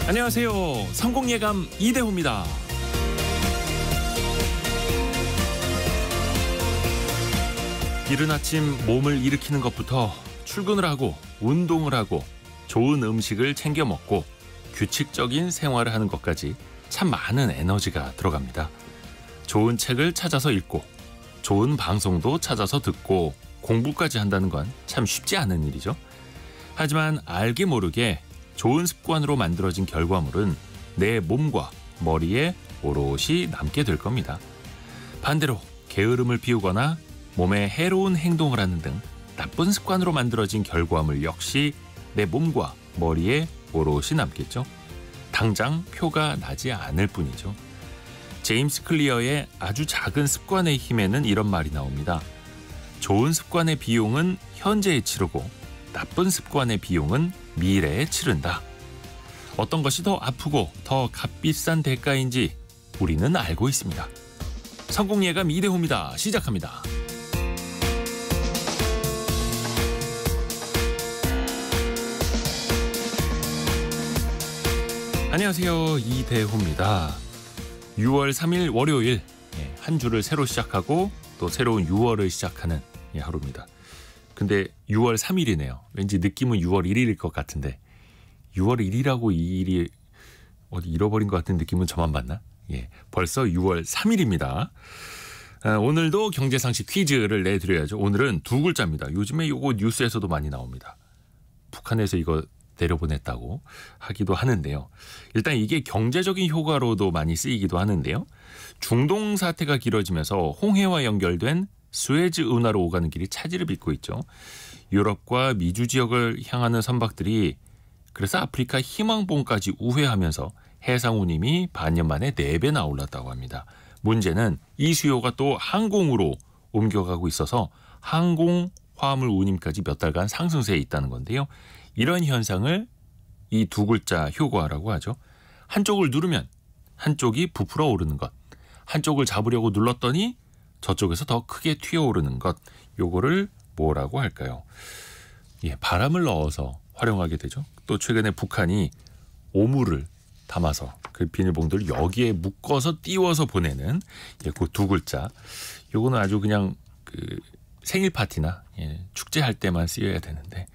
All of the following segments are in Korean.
안녕하세요. 성공예감 이대호입니다. 이른 아침 몸을 일으키는 것부터 출근을 하고 운동을 하고 좋은 음식을 챙겨 먹고 규칙적인 생활을 하는 것까지 참 많은 에너지가 들어갑니다. 좋은 책을 찾아서 읽고 좋은 방송도 찾아서 듣고 공부까지 한다는 건 참 쉽지 않은 일이죠. 하지만 알게 모르게 좋은 습관으로 만들어진 결과물은 내 몸과 머리에 오롯이 남게 될 겁니다. 반대로 게으름을 피우거나 몸에 해로운 행동을 하는 등 나쁜 습관으로 만들어진 결과물 역시 내 몸과 머리에 오롯이 남겠죠. 당장 표가 나지 않을 뿐이죠. 제임스 클리어의 아주 작은 습관의 힘에는 이런 말이 나옵니다. 좋은 습관의 비용은 현재에 치르고 나쁜 습관의 비용은 미래에 치른다. 어떤 것이 더 아프고 더 값비싼 대가인지 우리는 알고 있습니다. 성공예감 이대호입니다. 시작합니다. 안녕하세요. 이대호입니다. 6월 3일 월요일, 한 주를 새로 시작하고 또 새로운 6월을 시작하는 하루입니다. 근데 6월 3일이네요. 왠지 느낌은 6월 1일일 것 같은데 6월 1일하고 이 일이 어디 잃어버린 것 같은 느낌은 저만 받나? 벌써 6월 3일입니다. 오늘도 경제상식 퀴즈를 내드려야죠. 오늘은 두 글자입니다. 요즘에 이거 뉴스에서도 많이 나옵니다. 북한에서 이거 내려보냈다고 하기도 하는데요. 일단 이게 경제적인 효과로도 많이 쓰이기도 하는데요. 중동 사태가 길어지면서 홍해와 연결된 수에즈 운하로 오가는 길이 차질을 빚고 있죠. 유럽과 미주 지역을 향하는 선박들이 그래서 아프리카 희망봉까지 우회하면서 해상 운임이 반년 만에 4배나 올랐다고 합니다. 문제는 이 수요가 또 항공으로 옮겨가고 있어서 항공 화물 운임까지 몇 달간 상승세에 있다는 건데요. 이런 현상을 이 두 글자 효과라고 하죠. 한쪽을 누르면 한쪽이 부풀어 오르는 것, 한쪽을 잡으려고 눌렀더니 저쪽에서 더 크게 튀어오르는 것, 요거를 뭐라고 할까요? 바람을 넣어서 활용하게 되죠. 또 최근에 북한이 오물을 담아서 그 비닐봉들을 여기에 묶어서 띄워서 보내는 그 두 글자, 요거는 아주 그냥 그 생일 파티나 축제할 때만 쓰여야 되는데,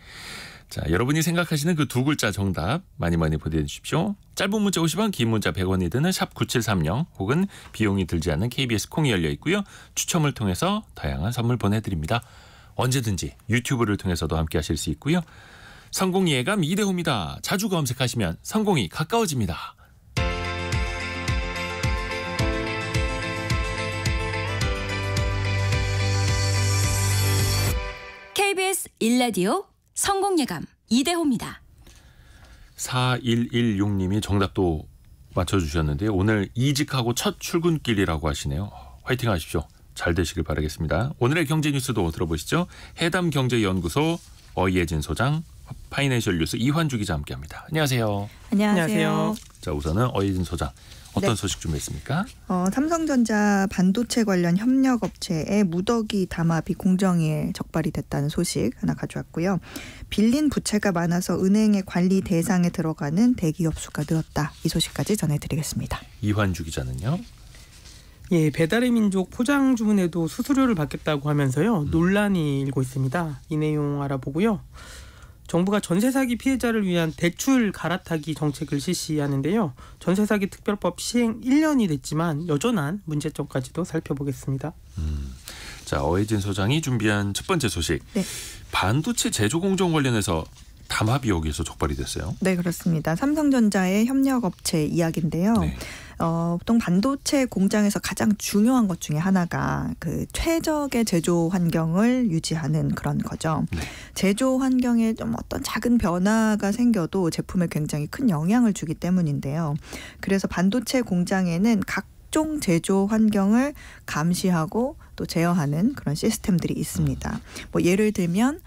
자, 여러분이 생각하시는 그 두 글자 정답 많이 보내주십시오. 짧은 문자 50원, 긴 문자 100원이 드는 샵 9730 혹은 비용이 들지 않는 KBS 콩이 열려 있고요. 추첨을 통해서 다양한 선물 보내드립니다. 언제든지 유튜브를 통해서도 함께 하실 수 있고요. 성공예감 이대호입니다. 자주 검색하시면 성공이 가까워집니다. KBS 1라디오 성공예감 이대호입니다. 4116님이 정답도 맞춰주셨는데요. 오늘 이직하고 첫 출근길이라고 하시네요. 화이팅 하십시오. 잘 되시길 바라겠습니다. 오늘의 경제 뉴스도 들어보시죠. 해담경제연구소 어이예진 소장, 파이낸셜 뉴스 이환주 기자 함께합니다. 안녕하세요. 안녕하세요. 자, 우선은 어이예진 소장, 어떤 소식 준비했습니까? 삼성전자 반도체 관련 협력업체에 무더기 담합이 공정위에 적발이 됐다는 소식 하나 가져왔고요. 빌린 부채가 많아서 은행의 관리 대상에 들어가는 대기업 수가 늘었다. 이 소식까지 전해드리겠습니다. 이환주 기자는요? 배달의 민족 포장 주문에도 수수료를 받겠다고 하면서요. 논란이 일고 있습니다. 이 내용 알아보고요. 정부가 전세 사기 피해자를 위한 대출 갈아타기 정책을 실시하는데요. 전세 사기 특별법 시행 1년이 됐지만 여전한 문제점까지도 살펴보겠습니다. 자, 어혜진 소장이 준비한 첫 번째 소식. 네. 반도체 제조 공정 관련해서 담합이 여기에서 적발이 됐어요. 네, 그렇습니다. 삼성전자의 협력업체 이야기인데요. 네. 보통 반도체 공장에서 가장 중요한 것 중에 하나가 그 최적의 제조 환경을 유지하는 그런 거죠. 네. 제조 환경에 좀 어떤 작은 변화가 생겨도 제품에 굉장히 큰 영향을 주기 때문인데요. 그래서 반도체 공장에는 각종 최종 제조 환경을 감시하고 또 제어하는 그런 시스템들이 있습니다. 뭐 예를 들면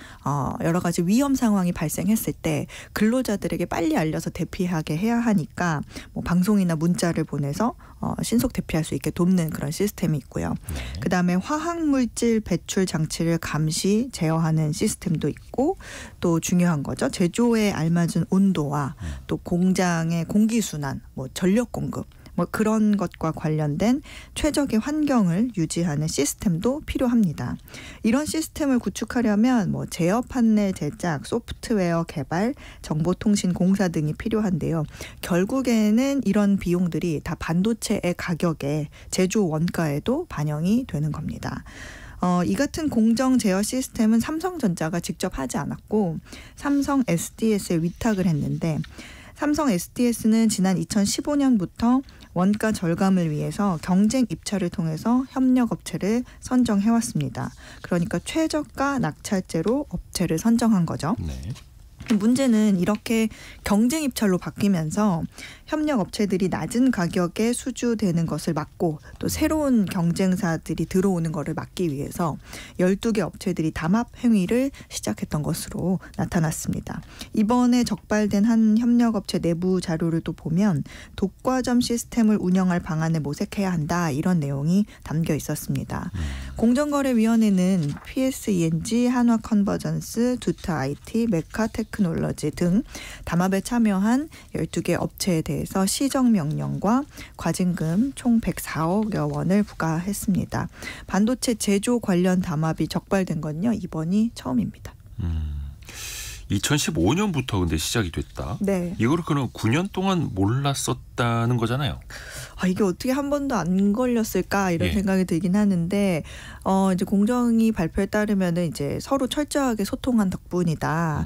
여러 가지 위험 상황이 발생했을 때 근로자들에게 빨리 알려서 대피하게 해야 하니까 뭐 방송이나 문자를 보내서 신속 대피할 수 있게 돕는 그런 시스템이 있고요. 그다음에 화학물질 배출 장치를 감시 제어하는 시스템도 있고 또 중요한 거죠. 제조에 알맞은 온도와 또 공장의 공기순환, 뭐 전력 공급 뭐 그런 것과 관련된 최적의 환경을 유지하는 시스템도 필요합니다. 이런 시스템을 구축하려면 뭐 제어 판넬 제작, 소프트웨어 개발, 정보통신 공사 등이 필요한데요. 결국에는 이런 비용들이 다 반도체의 가격에 제조 원가에도 반영이 되는 겁니다. 이 같은 공정 제어 시스템은 삼성전자가 직접 하지 않았고 삼성 SDS에 위탁을 했는데 삼성 SDS는 지난 2015년부터 원가 절감을 위해서 경쟁 입찰을 통해서 협력업체를 선정해왔습니다. 그러니까 최저가 낙찰제로 업체를 선정한 거죠. 네. 문제는 이렇게 경쟁 입찰로 바뀌면서 협력 업체들이 낮은 가격에 수주되는 것을 막고 또 새로운 경쟁사들이 들어오는 것을 막기 위해서 12개 업체들이 담합 행위를 시작했던 것으로 나타났습니다. 이번에 적발된 한 협력 업체 내부 자료를 또 보면 독과점 시스템을 운영할 방안을 모색해야 한다 이런 내용이 담겨 있었습니다. 공정거래위원회는 PSENG, 한화컨버전스, 두타 IT, 메카테크놀로지 등 담합에 참여한 12개 업체에 대해서 시정명령과 과징금 총 104억여 원을 부과했습니다. 반도체 제조 관련 담합이 적발된 건요, 이번이 처음입니다. 2015년부터 근데 시작이 됐다. 네. 이거를 그럼 9년 동안 몰랐었다는 거잖아요. 이게 어떻게 한 번도 안 걸렸을까 이런 예. 생각이 들긴 하는데 이제 공정위 발표에 따르면은 이제 서로 철저하게 소통한 덕분이다.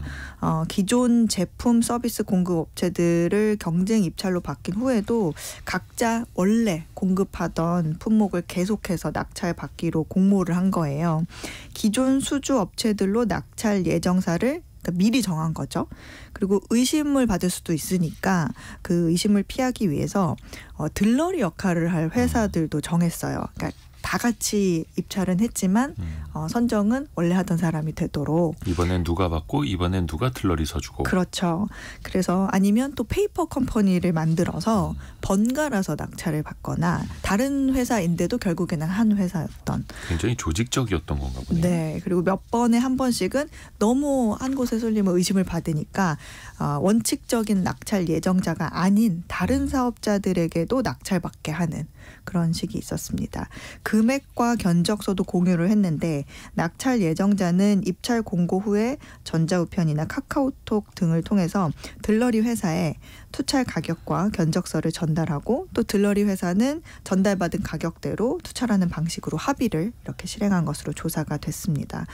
기존 제품 서비스 공급 업체들을 경쟁 입찰로 바뀐 후에도 각자 원래 공급하던 품목을 계속해서 낙찰 받기로 공모를 한 거예요. 기존 수주 업체들로 낙찰 예정사를 미리 정한 거죠. 그리고 의심을 받을 수도 있으니까 그 의심을 피하기 위해서 들러리 역할을 할 회사들도 정했어요. 그러니까 다 같이 입찰은 했지만 선정은 원래 하던 사람이 되도록. 이번엔 누가 받고 이번엔 누가 들러리 서주고. 그렇죠. 그래서 아니면 또 페이퍼 컴퍼니를 만들어서 번갈아서 낙찰을 받거나 다른 회사인데도 결국에는 한 회사였던. 굉장히 조직적이었던 건가 보네요. 네. 그리고 몇 번에 한 번씩은 너무 한 곳에 쏠리면 의심을 받으니까 원칙적인 낙찰 예정자가 아닌 다른 사업자들에게도 낙찰받게 하는 그런 식이 있었습니다. 금액과 견적서도 공유를 했는데 낙찰 예정자는 입찰 공고 후에 전자우편이나 카카오톡 등을 통해서 들러리 회사에 투찰 가격과 견적서를 전달하고 또 들러리 회사는 전달받은 가격대로 투찰하는 방식으로 합의를 이렇게 실행한 것으로 조사가 됐습니다.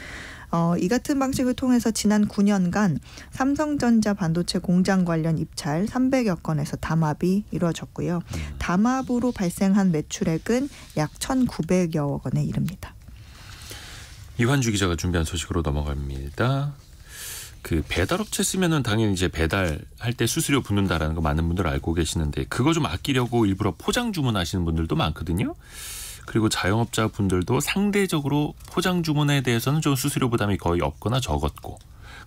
이 같은 방식을 통해서 지난 9년간 삼성전자 반도체 공장 관련 입찰 300여 건에서 담합이 이루어졌고요. 담합으로 발생한 매출액은 약 1,900여 원에 이릅니다. 이환주 기자가 준비한 소식으로 넘어갑니다. 그 배달업체 쓰면은 당연히 이제 배달할 때 수수료 붙는다라는 거 많은 분들 알고 계시는데 그거 좀 아끼려고 일부러 포장 주문하시는 분들도 많거든요. 그리고 자영업자 분들도 상대적으로 포장 주문에 대해서는 좀 수수료 부담이 거의 없거나 적었고,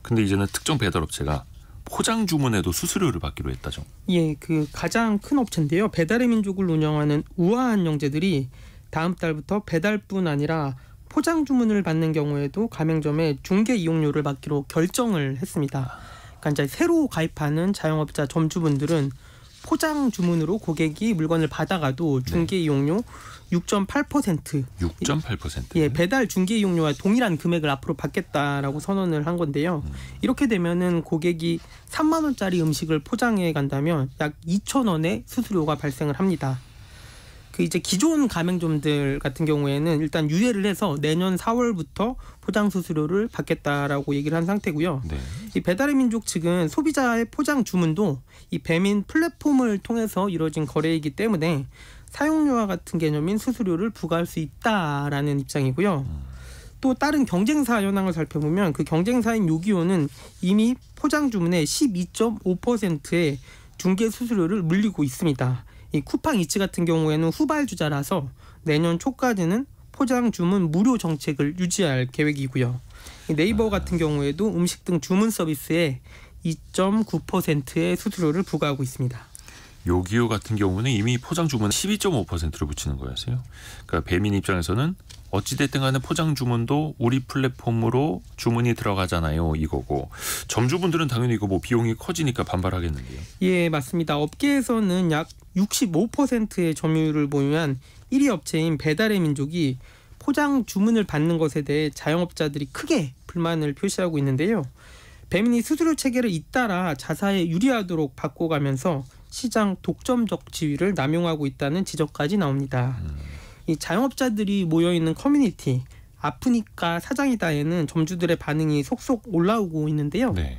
근데 이제는 특정 배달업체가 포장 주문에도 수수료를 받기로 했다죠. 예, 그 가장 큰 업체인데요. 배달의 민족을 운영하는 우아한영재들이 다음 달부터 배달뿐 아니라 포장 주문을 받는 경우에도 가맹점에 중개 이용료를 받기로 결정을 했습니다. 그러니까 이제 새로 가입하는 자영업자 점주분들은 포장 주문으로 고객이 물건을 받아가도 중개 이용료 6.8%. 6.8%. 예, 배달 중개 이용료와 동일한 금액을 앞으로 받겠다라고 선언을 한 건데요. 이렇게 되면은 고객이 3만 원짜리 음식을 포장해 간다면 약 2,000원의 수수료가 발생을 합니다. 그 이제 기존 가맹점들 같은 경우에는 일단 유예를 해서 내년 4월부터 포장 수수료를 받겠다라고 얘기를 한 상태고요. 네. 이 배달의 민족 측은 소비자의 포장 주문도 이 배민 플랫폼을 통해서 이루어진 거래이기 때문에 사용료와 같은 개념인 수수료를 부과할 수 있다라는 입장이고요. 또 다른 경쟁사 현황을 살펴보면 그 경쟁사인 요기요는 이미 포장 주문의 12.5%의 중개 수수료를 물리고 있습니다. 이 쿠팡이츠 같은 경우에는 후발주자라서 내년 초까지는 포장 주문 무료 정책을 유지할 계획이고요. 이 네이버 같은 경우에도 음식 등 주문 서비스에 2.9%의 수수료를 부과하고 있습니다. 요기요 같은 경우는 이미 포장 주문 12.5%를 붙이는 거였어요. 그러니까 배민 입장에서는 어찌됐든 간에 포장 주문도 우리 플랫폼으로 주문이 들어가잖아요. 이거고 점주분들은 당연히 이거 뭐 비용이 커지니까 반발하겠는데요. 예, 맞습니다. 업계에서는 약 65%의 점유율을 보유한 1위 업체인 배달의 민족이 포장 주문을 받는 것에 대해 자영업자들이 크게 불만을 표시하고 있는데요. 배민이 수수료 체계를 잇따라 자사에 유리하도록 바꿔가면서 시장 독점적 지위를 남용하고 있다는 지적까지 나옵니다. 이 자영업자들이 모여있는 커뮤니티 아프니까 사장이다에는 점주들의 반응이 속속 올라오고 있는데요. 네.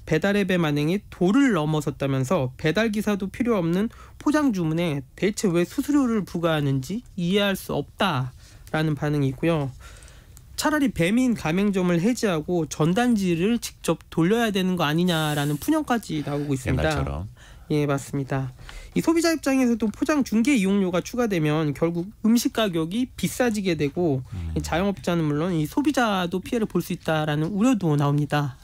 배달앱의 만행이 도를 넘어섰다면서 배달기사도 필요 없는 포장 주문에 대체 왜 수수료를 부과하는지 이해할 수 없다라는 반응이 있고요. 차라리 배민 가맹점을 해지하고 전단지를 직접 돌려야 되는 거 아니냐라는 푼형까지 나오고 있습니다. 옛날처럼. 예, 맞습니다. 이 소비자 입장에서도 포장 중개 이용료가 추가되면 결국 음식 가격이 비싸지게 되고 이 자영업자는 물론 이 소비자도 피해를 볼 수 있다라는 우려도 나옵니다.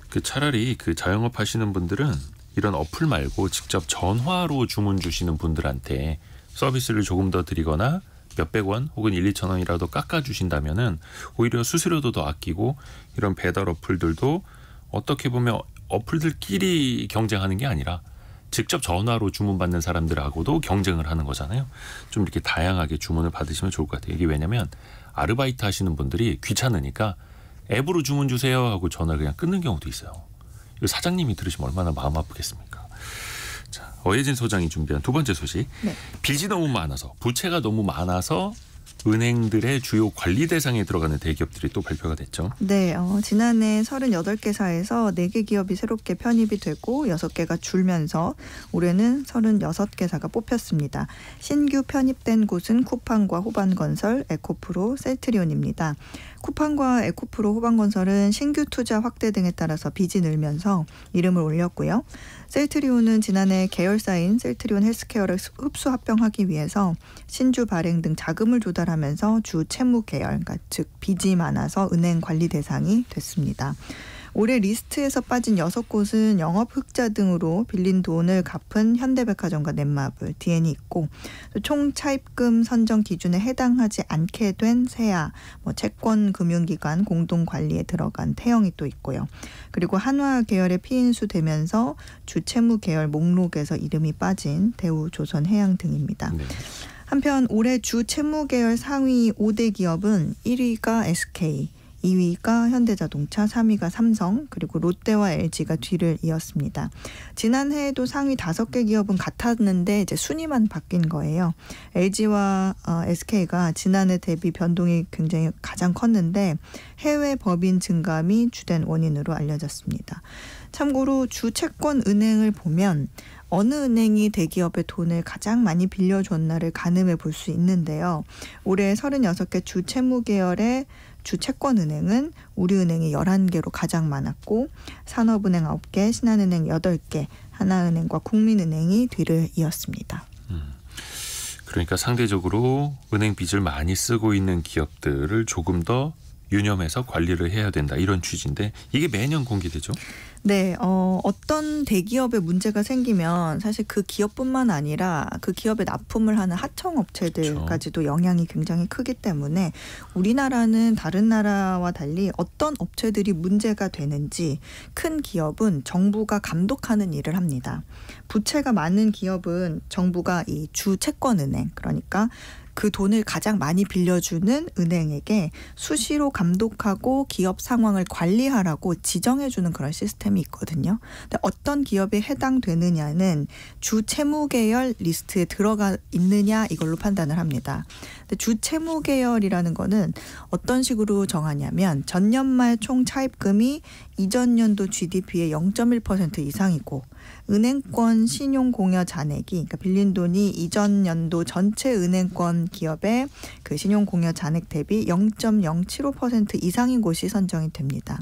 그 차라리 그 자영업 하시는 분들은 이런 어플 말고 직접 전화로 주문 주시는 분들한테 서비스를 조금 더 드리거나 몇백 원 혹은 1, 2천 원이라도 깎아주신다면은 오히려 수수료도 더 아끼고 이런 배달 어플들도 어떻게 보면 어플들끼리 경쟁하는 게 아니라 직접 전화로 주문받는 사람들하고도 경쟁을 하는 거잖아요. 좀 이렇게 다양하게 주문을 받으시면 좋을 것 같아요. 이게 왜냐면 아르바이트 하시는 분들이 귀찮으니까 앱으로 주문 주세요 하고 전화를 그냥 끊는 경우도 있어요. 이거 사장님이 들으시면 얼마나 마음 아프겠습니까? 자, 어예진 소장이 준비한 두 번째 소식. 네. 빚이 너무 많아서 부채가 너무 많아서 은행들의 주요 관리 대상에 들어가는 대기업들이 또 발표가 됐죠. 네, 지난해 38개사에서 4개 기업이 새롭게 편입이 되고 6개가 줄면서 올해는 36개사가 뽑혔습니다. 신규 편입된 곳은 쿠팡과 호반건설, 에코프로, 셀트리온입니다. 쿠팡과 에코프로, 호반건설은 신규 투자 확대 등에 따라서 빚이 늘면서 이름을 올렸고요. 셀트리온은 지난해 계열사인 셀트리온 헬스케어를 흡수 합병하기 위해서 신주 발행 등 자금을 조달하면서 주 채무 계열, 그러니까 즉 빚이 많아서 은행 관리 대상이 됐습니다. 올해 리스트에서 빠진 6곳은 영업 흑자 등으로 빌린 돈을 갚은 현대백화점과 넷마블, D&E 있고 총 차입금 선정 기준에 해당하지 않게 된 세아, 채권 금융기관 공동 관리에 들어간 태영이 또 있고요. 그리고 한화 계열의 피인수 되면서 주채무 계열 목록에서 이름이 빠진 대우, 조선, 해양 등입니다. 네. 한편 올해 주채무 계열 상위 5대 기업은 1위가 SK, 2위가 현대자동차, 3위가 삼성, 그리고 롯데와 LG가 뒤를 이었습니다. 지난해에도 상위 5개 기업은 같았는데 이제 순위만 바뀐 거예요. LG와 SK가 지난해 대비 변동이 굉장히 가장 컸는데 해외 법인 증감이 주된 원인으로 알려졌습니다. 참고로 주채권 은행을 보면 어느 은행이 대기업의 돈을 가장 많이 빌려줬나를 가늠해 볼 수 있는데요. 올해 36개 주채무 계열의 주채권은행은 우리은행이 11개로 가장 많았고 산업은행 9개, 신한은행 8개, 하나은행과 국민은행이 뒤를 이었습니다. 그러니까 상대적으로 은행 빚을 많이 쓰고 있는 기업들을 조금 더 유념해서 관리를 해야 된다 이런 취지인데 이게 매년 공개되죠? 네, 어떤 대기업에 문제가 생기면 사실 그 기업뿐만 아니라 그 기업에 납품을 하는 하청업체들까지도 그렇죠. 영향이 굉장히 크기 때문에 우리나라는 다른 나라와 달리 어떤 업체들이 문제가 되는지 큰 기업은 정부가 감독하는 일을 합니다. 부채가 많은 기업은 정부가 이 주채권은행 그러니까 그 돈을 가장 많이 빌려주는 은행에게 수시로 감독하고 기업 상황을 관리하라고 지정해주는 그런 시스템이 있거든요. 근데 어떤 기업에 해당되느냐는 주채무 계열 리스트에 들어가 있느냐 이걸로 판단을 합니다. 근데 주채무 계열이라는 거는 어떤 식으로 정하냐면 전년 말 총 차입금이 이전 연도 GDP의 0.1% 이상이고 은행권 신용공여 잔액이 그러니까 빌린 돈이 이전 연도 전체 은행권 기업의 그 신용공여 잔액 대비 0.075% 이상인 곳이 선정이 됩니다.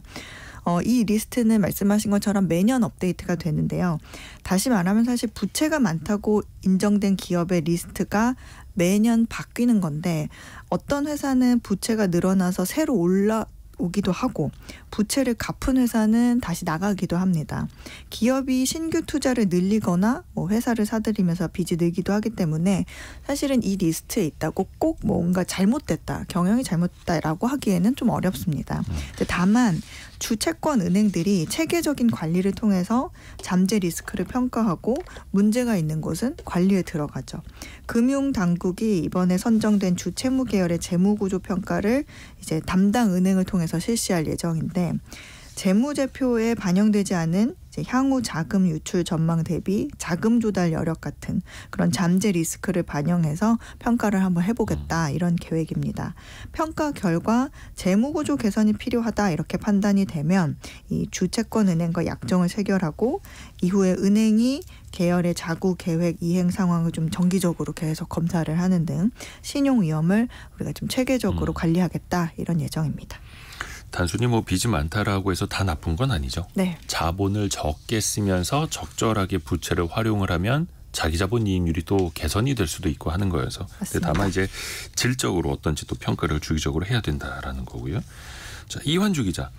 이 리스트는 말씀하신 것처럼 매년 업데이트가 되는데요. 다시 말하면 사실 부채가 많다고 인정된 기업의 리스트가 매년 바뀌는 건데 어떤 회사는 부채가 늘어나서 새로 올라오기도 하고 부채를 갚은 회사는 다시 나가기도 합니다. 기업이 신규 투자를 늘리거나 회사를 사들이면서 빚이 늘기도 하기 때문에 사실은 이 리스트에 있다고 꼭 뭔가 잘못됐다, 경영이 잘못됐다라고 하기에는 좀 어렵습니다. 다만 주채권 은행들이 체계적인 관리를 통해서 잠재 리스크를 평가하고 문제가 있는 곳은 관리에 들어가죠. 금융당국이 이번에 선정된 주채무 계열의 재무구조 평가를 이제 담당 은행을 통해서 실시할 예정인데 재무제표에 반영되지 않은 이제 향후 자금 유출 전망 대비 자금 조달 여력 같은 그런 잠재 리스크를 반영해서 평가를 한번 해보겠다 이런 계획입니다. 평가 결과 재무구조 개선이 필요하다 이렇게 판단이 되면 이 주채권 은행과 약정을 체결하고 이후에 은행이 계열의 자구 계획 이행 상황을 좀 정기적으로 계속 검사를 하는 등 신용 위험을 우리가 좀 체계적으로 관리하겠다 이런 예정입니다. 단순히 빚이 많다라고 해서 다 나쁜 건 아니죠. 네. 자본을 적게 쓰면서 적절하게 부채를 활용을 하면 자기 자본 이익률이 또 개선이 될 수도 있고 하는 거여서. 근데 다만 이제 질적으로 어떤지 또 평가를 주기적으로 해야 된다라는 거고요. 자, 이환주 기자.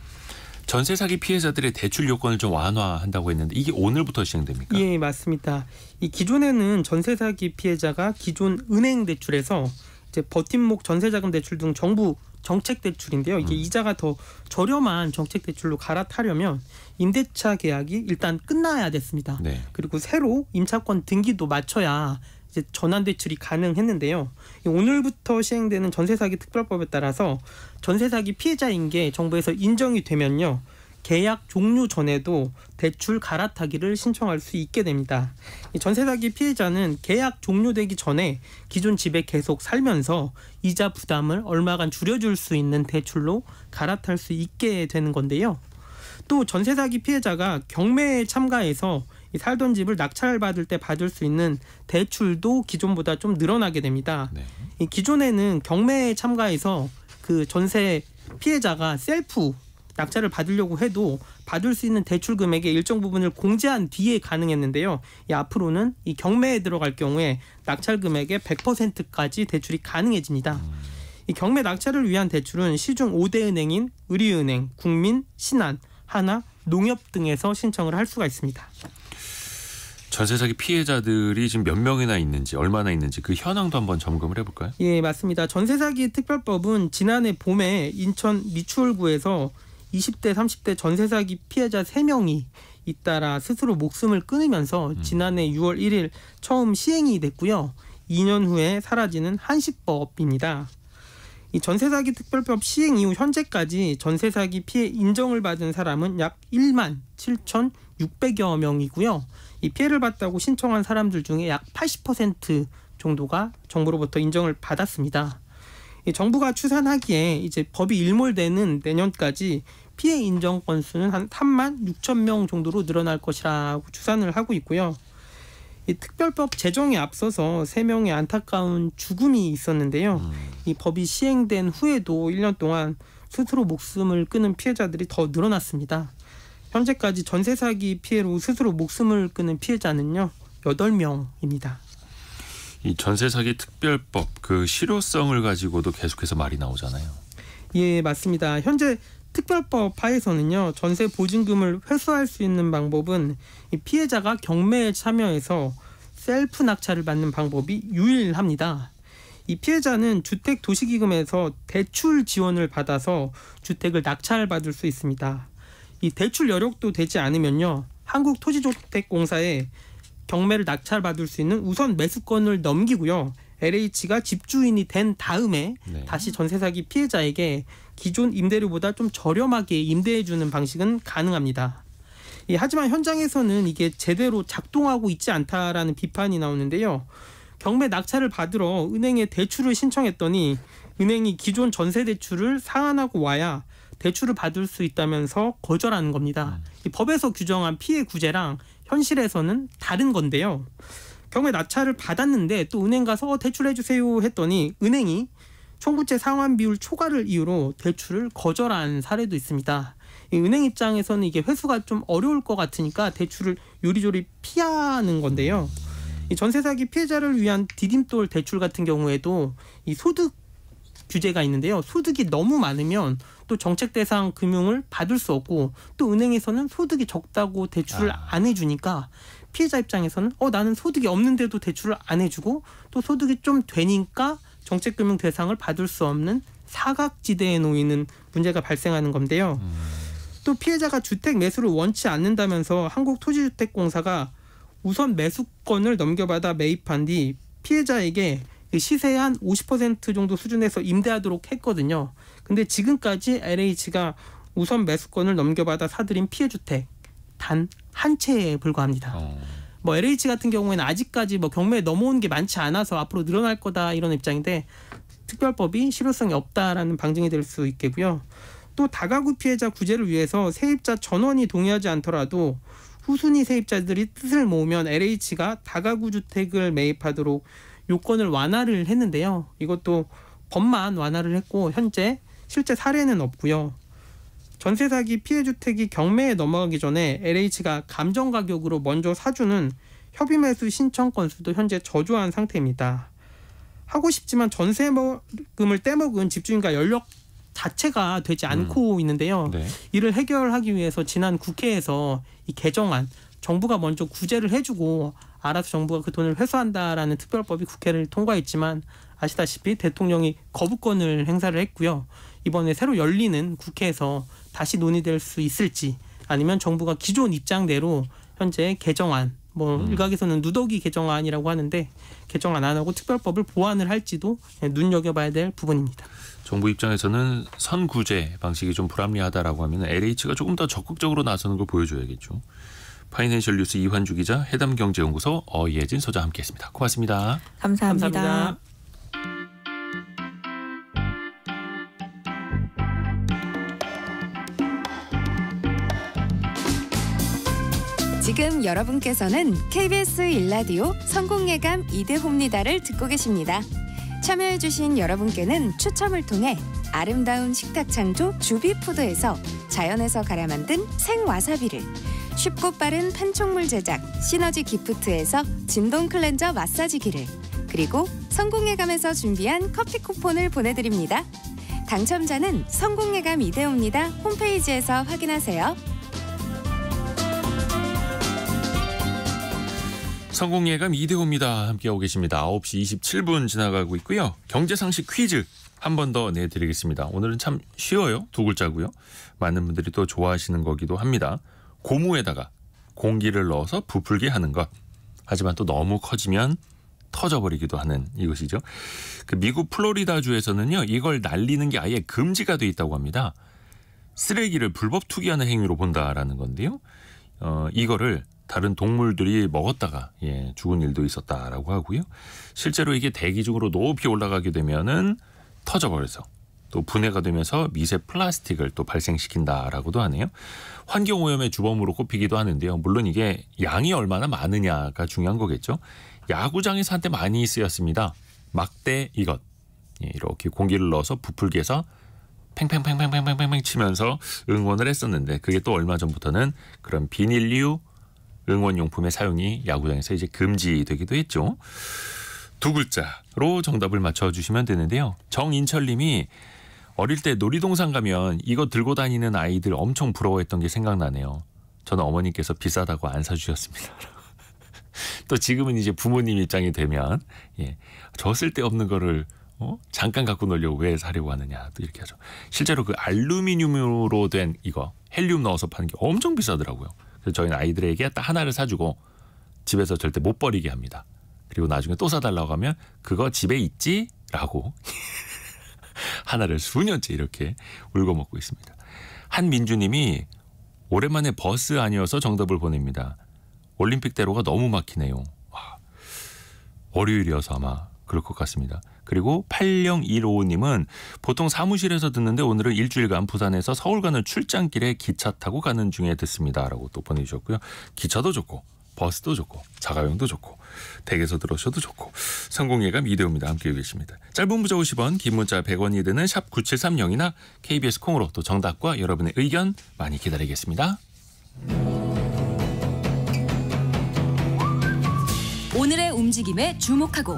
전세 사기 피해자들의 대출 요건을 좀 완화한다고 했는데 이게 오늘부터 시행됩니까? 예, 맞습니다. 이 기존에는 전세 사기 피해자가 기존 은행 대출에서 이제 버팀목 전세자금 대출 등 정부 정책 대출인데요. 이게 이자가 더 저렴한 정책 대출로 갈아타려면 임대차 계약이 일단 끝나야 됐습니다. 네. 그리고 새로 임차권 등기도 맞춰야 이제 전환 대출이 가능했는데요. 오늘부터 시행되는 전세 사기 특별법에 따라서 전세 사기 피해자인 게 정부에서 인정이 되면요. 계약 종료 전에도 대출 갈아타기를 신청할 수 있게 됩니다. 전세 사기 피해자는 계약 종료되기 전에 기존 집에 계속 살면서 이자 부담을 얼마간 줄여줄 수 있는 대출로 갈아탈 수 있게 되는 건데요. 또 전세 사기 피해자가 경매에 참가해서 살던 집을 낙찰받을 때 받을 수 있는 대출도 기존보다 좀 늘어나게 됩니다. 네. 기존에는 경매에 참가해서 그 전세 피해자가 셀프 낙찰을 받으려고 해도 받을 수 있는 대출 금액의 일정 부분을 공제한 뒤에 가능했는데요. 앞으로는 이 경매에 들어갈 경우에 낙찰 금액의 100%까지 대출이 가능해집니다. 이 경매 낙찰을 위한 대출은 시중 5대 은행인 의리은행, 국민, 신한, 하나, 농협 등에서 신청을 할 수가 있습니다. 전세 사기 피해자들이 지금 몇 명이나 있는지 얼마나 있는지 그 현황도 한번 점검을 해볼까요? 예, 맞습니다. 전세 사기 특별법은 지난해 봄에 인천 미추홀구에서 20대, 30대 전세 사기 피해자 3명이 잇따라 스스로 목숨을 끊으면서 지난해 6월 1일 처음 시행이 됐고요. 2년 후에 사라지는 한시법입니다. 이 전세 사기 특별법 시행 이후 현재까지 전세 사기 피해 인정을 받은 사람은 약 1만 7,600여 명이고요. 이 피해를 봤다고 신청한 사람들 중에 약 80% 정도가 정부로부터 인정을 받았습니다. 정부가 추산하기에 이제 법이 일몰되는 내년까지 피해 인정 건수는 한 3만 6천 명 정도로 늘어날 것이라고 추산을 하고 있고요. 이 특별법 제정에 앞서서 3명의 안타까운 죽음이 있었는데요. 이 법이 시행된 후에도 1년 동안 스스로 목숨을 끊은 피해자들이 더 늘어났습니다. 현재까지 전세 사기 피해로 스스로 목숨을 끊은 피해자는요 8명입니다. 이 전세 사기 특별법 그 실효성을 가지고도 계속해서 말이 나오잖아요. 예, 맞습니다. 현재 특별법 하에서는요 전세 보증금을 회수할 수 있는 방법은 이 피해자가 경매에 참여해서 셀프 낙찰을 받는 방법이 유일합니다. 이 피해자는 주택도시기금에서 대출 지원을 받아서 주택을 낙찰받을 수 있습니다. 이 대출 여력도 되지 않으면요 한국토지주택공사에 경매를 낙찰받을 수 있는 우선 매수권을 넘기고요. LH가 집주인이 된 다음에 다시 전세 사기 피해자에게 기존 임대료보다 좀 저렴하게 임대해주는 방식은 가능합니다. 하지만 현장에서는 이게 제대로 작동하고 있지 않다라는 비판이 나오는데요. 경매 낙찰을 받으러 은행에 대출을 신청했더니 은행이 기존 전세 대출을 상환하고 와야 대출을 받을 수 있다면서 거절하는 겁니다. 이 법에서 규정한 피해 구제랑 현실에서는 다른 건데요. 경매 낙찰을 받았는데 또 은행 가서 대출해 주세요 했더니 은행이 청구채 상환 비율 초과를 이유로 대출을 거절한 사례도 있습니다. 이 은행 입장에서는 이게 회수가 좀 어려울 것 같으니까 대출을 요리조리 피하는 건데요. 이 전세 사기 피해자를 위한 디딤돌 대출 같은 경우에도 이 소득 규제가 있는데요. 소득이 너무 많으면 또 정책 대상 금융을 받을 수 없고 또 은행에서는 소득이 적다고 대출을 안 해주니까 피해자 입장에서는 나는 소득이 없는데도 대출을 안 해주고 또 소득이 좀 되니까 정책 금융 대상을 받을 수 없는 사각지대에 놓이는 문제가 발생하는 건데요. 또 피해자가 주택 매수를 원치 않는다면서 한국토지주택공사가 우선 매수권을 넘겨받아 매입한 뒤 피해자에게 시세의 한 50% 정도 수준에서 임대하도록 했거든요. 근데 지금까지 LH가 우선 매수권을 넘겨받아 사들인 피해주택 단 한 채에 불과합니다. 뭐 LH 같은 경우에는 아직까지 뭐 경매에 넘어온 게 많지 않아서 앞으로 늘어날 거다 이런 입장인데 특별법이 실효성이 없다라는 방증이 될 수 있겠고요. 또 다가구 피해자 구제를 위해서 세입자 전원이 동의하지 않더라도 후순위 세입자들이 뜻을 모으면 LH가 다가구 주택을 매입하도록 요건을 완화를 했는데요. 이것도 법만 완화를 했고 현재 실제 사례는 없고요. 전세 사기 피해 주택이 경매에 넘어가기 전에 LH가 감정 가격으로 먼저 사주는 협의 매수 신청 건수도 현재 저조한 상태입니다. 하고 싶지만 전세금을 떼먹은 집주인과 연력 자체가 되지 않고 있는데요. 네. 이를 해결하기 위해서 지난 국회에서 이 개정안 정부가 먼저 구제를 해주고 알아서 정부가 그 돈을 회수한다라는 특별법이 국회를 통과했지만 아시다시피 대통령이 거부권을 행사를 했고요. 이번에 새로 열리는 국회에서 다시 논의될 수 있을지 아니면 정부가 기존 입장대로 현재 개정안 일각에서는 누더기 개정안이라고 하는데 개정안 안 하고 특별법을 보완을 할지도 눈여겨봐야 될 부분입니다. 정부 입장에서는 선구제 방식이 좀 불합리하다라고 하면 LH가 조금 더 적극적으로 나서는 걸 보여줘야겠죠. 파이낸셜 뉴스 이환주 기자, 해담경제연구소 어예진 소장 함께했습니다. 고맙습니다. 감사합니다. 감사합니다. 지금 여러분께서는 KBS 일라디오 성공예감 이대호입니다를 듣고 계십니다. 참여해주신 여러분께는 추첨을 통해 아름다운 식탁 창조 주비푸드에서 자연에서 갈아 만든 생와사비를, 쉽고 빠른 판촉물 제작 시너지 기프트에서 진동 클렌저 마사지기를, 그리고 성공예감에서 준비한 커피 쿠폰을 보내드립니다. 당첨자는 성공예감 이대호입니다 홈페이지에서 확인하세요. 성공예감 이대호입니다. 함께하고 계십니다. 9시 27분 지나가고 있고요. 경제상식 퀴즈 한 번 더 내드리겠습니다. 오늘은 참 쉬워요. 두 글자고요. 많은 분들이 또 좋아하시는 거기도 합니다. 고무에다가 공기를 넣어서 부풀게 하는 것. 하지만 또 너무 커지면 터져버리기도 하는 이것이죠. 그 미국 플로리다주에서는요. 이걸 날리는 게 아예 금지가 돼 있다고 합니다. 쓰레기를 불법 투기하는 행위로 본다라는 건데요. 이거를 다른 동물들이 먹었다가 죽은 일도 있었다라고 하고요. 실제로 이게 대기적으로 높이 올라가게 되면은 터져버려서 또 분해가 되면서 미세 플라스틱을 또 발생시킨다라고도 하네요. 환경오염의 주범으로 꼽히기도 하는데요. 물론 이게 양이 얼마나 많으냐가 중요한 거겠죠. 야구장에서 한때 많이 쓰였습니다. 막대 이것. 이렇게 공기를 넣어서 부풀게 해서 팽팽팽팽팽팽팽 치면서 응원을 했었는데 그게 또 얼마 전부터는 그런 비닐류 응원용품의 사용이 야구장에서 이제 금지되기도 했죠. 두 글자로 정답을 맞춰주시면 되는데요. 정인철님이 어릴 때 놀이동산 가면 이거 들고 다니는 아이들 엄청 부러워했던 게 생각나네요. 저는 어머니께서 비싸다고 안 사주셨습니다. 또 지금은 이제 부모님 입장이 되면 저 쓸데없는 거를 잠깐 갖고 놀려고 왜 사려고 하느냐 또 이렇게 하죠. 실제로 그 알루미늄으로 된 이거 헬륨 넣어서 파는 게 엄청 비싸더라고요. 그래서 저희는 아이들에게 딱 하나를 사주고 집에서 절대 못 버리게 합니다. 그리고 나중에 또 사달라고 하면 그거 집에 있지? 라고 하나를 수년째 이렇게 울고 먹고 있습니다. 한민주님이 오랜만에 버스 아니어서 정답을 보냅니다. 올림픽대로가 너무 막히네요. 와, 월요일이어서 아마 그럴 것 같습니다. 그리고 8015님은 보통 사무실에서 듣는데 오늘은 일주일간 부산에서 서울 가는 출장길에 기차 타고 가는 중에 듣습니다. 라고 또 보내주셨고요. 기차도 좋고 버스도 좋고 자가용도 좋고 댁에서 들어오셔도 좋고 성공예감 이대호입니다. 함께 계십니다. 짧은 문자 50원, 긴 문자 100원이 드는 샵 9730이나 KBS 콩으로 또 정답과 여러분의 의견 많이 기다리겠습니다. 오늘의 움직임에 주목하고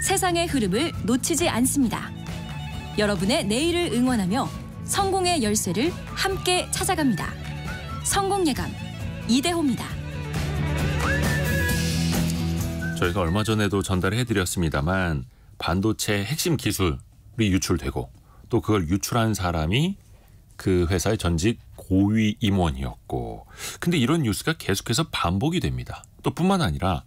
세상의 흐름을 놓치지 않습니다. 여러분의 내일을 응원하며 성공의 열쇠를 함께 찾아갑니다. 성공예감 이대호입니다. 저희가 얼마 전에도 전달해드렸습니다만 반도체 핵심 기술이 유출되고 또 그걸 유출한 사람이 그 회사의 전직 고위 임원이었고 근데 이런 뉴스가 계속해서 반복이 됩니다. 또 뿐만 아니라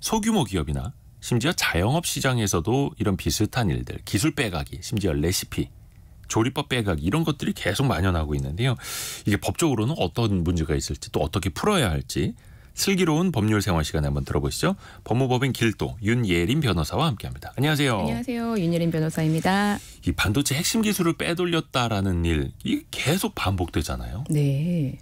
소규모 기업이나 심지어 자영업 시장에서도 이런 비슷한 일들, 기술 빼가기, 심지어 레시피, 조리법 빼가기 이런 것들이 계속 만연하고 있는데요. 이게 법적으로는 어떤 문제가 있을지 또 어떻게 풀어야 할지 슬기로운 법률 생활 시간에 한번 들어보시죠. 법무법인 길도 윤예린 변호사와 함께합니다. 안녕하세요. 안녕하세요. 윤예린 변호사입니다. 이 반도체 핵심 기술을 빼돌렸다라는 일 이게 계속 반복되잖아요. 네.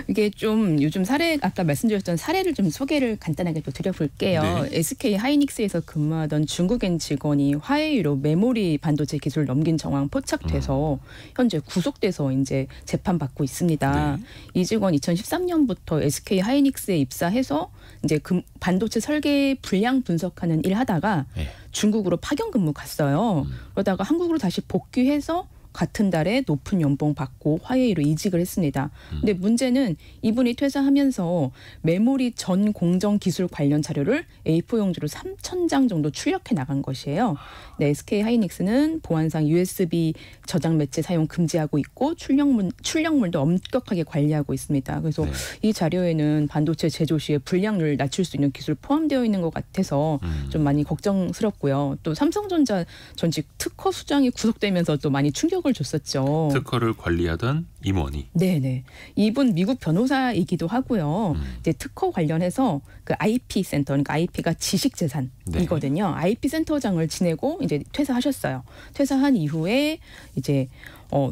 이게 좀 요즘 사례 아까 말씀드렸던 사례를 좀 소개를 간단하게 또 드려볼게요. 네. SK 하이닉스에서 근무하던 중국인 직원이 화웨이로 메모리 반도체 기술을 넘긴 정황 포착돼서 현재 구속돼서 이제 재판받고 있습니다. 네. 이 직원 2013년부터 SK 하이닉스에 입사해서 이제 반도체 설계 불량 분석하는 일 하다가 네. 중국으로 파견 근무 갔어요. 그러다가 한국으로 다시 복귀해서 같은 달에 높은 연봉 받고 화웨이로 이직을 했습니다. 근데 문제는 이분이 퇴사하면서 메모리 전 공정 기술 관련 자료를 A4 용지로 3,000장 정도 출력해 나간 것이에요. 네, SK 하이닉스는 보안상 USB 저장 매체 사용 금지하고 있고 출력물도 엄격하게 관리하고 있습니다. 그래서 네. 이 자료에는 반도체 제조 시에 불량률을 낮출 수 있는 기술 포함되어 있는 것 같아서 좀 많이 걱정스럽고요. 또 삼성전자 전직 특허 수장이 구속되면서 또 많이 충격을 줬었죠. 특허를 관리하던 임원이. 네네. 이분 미국 변호사이기도 하고요. 이제 특허 관련해서 그 IP 센터, 그러니까 IP가 지식재산이거든요. 네. IP 센터장을 지내고 이제 퇴사하셨어요. 퇴사한 이후에 이제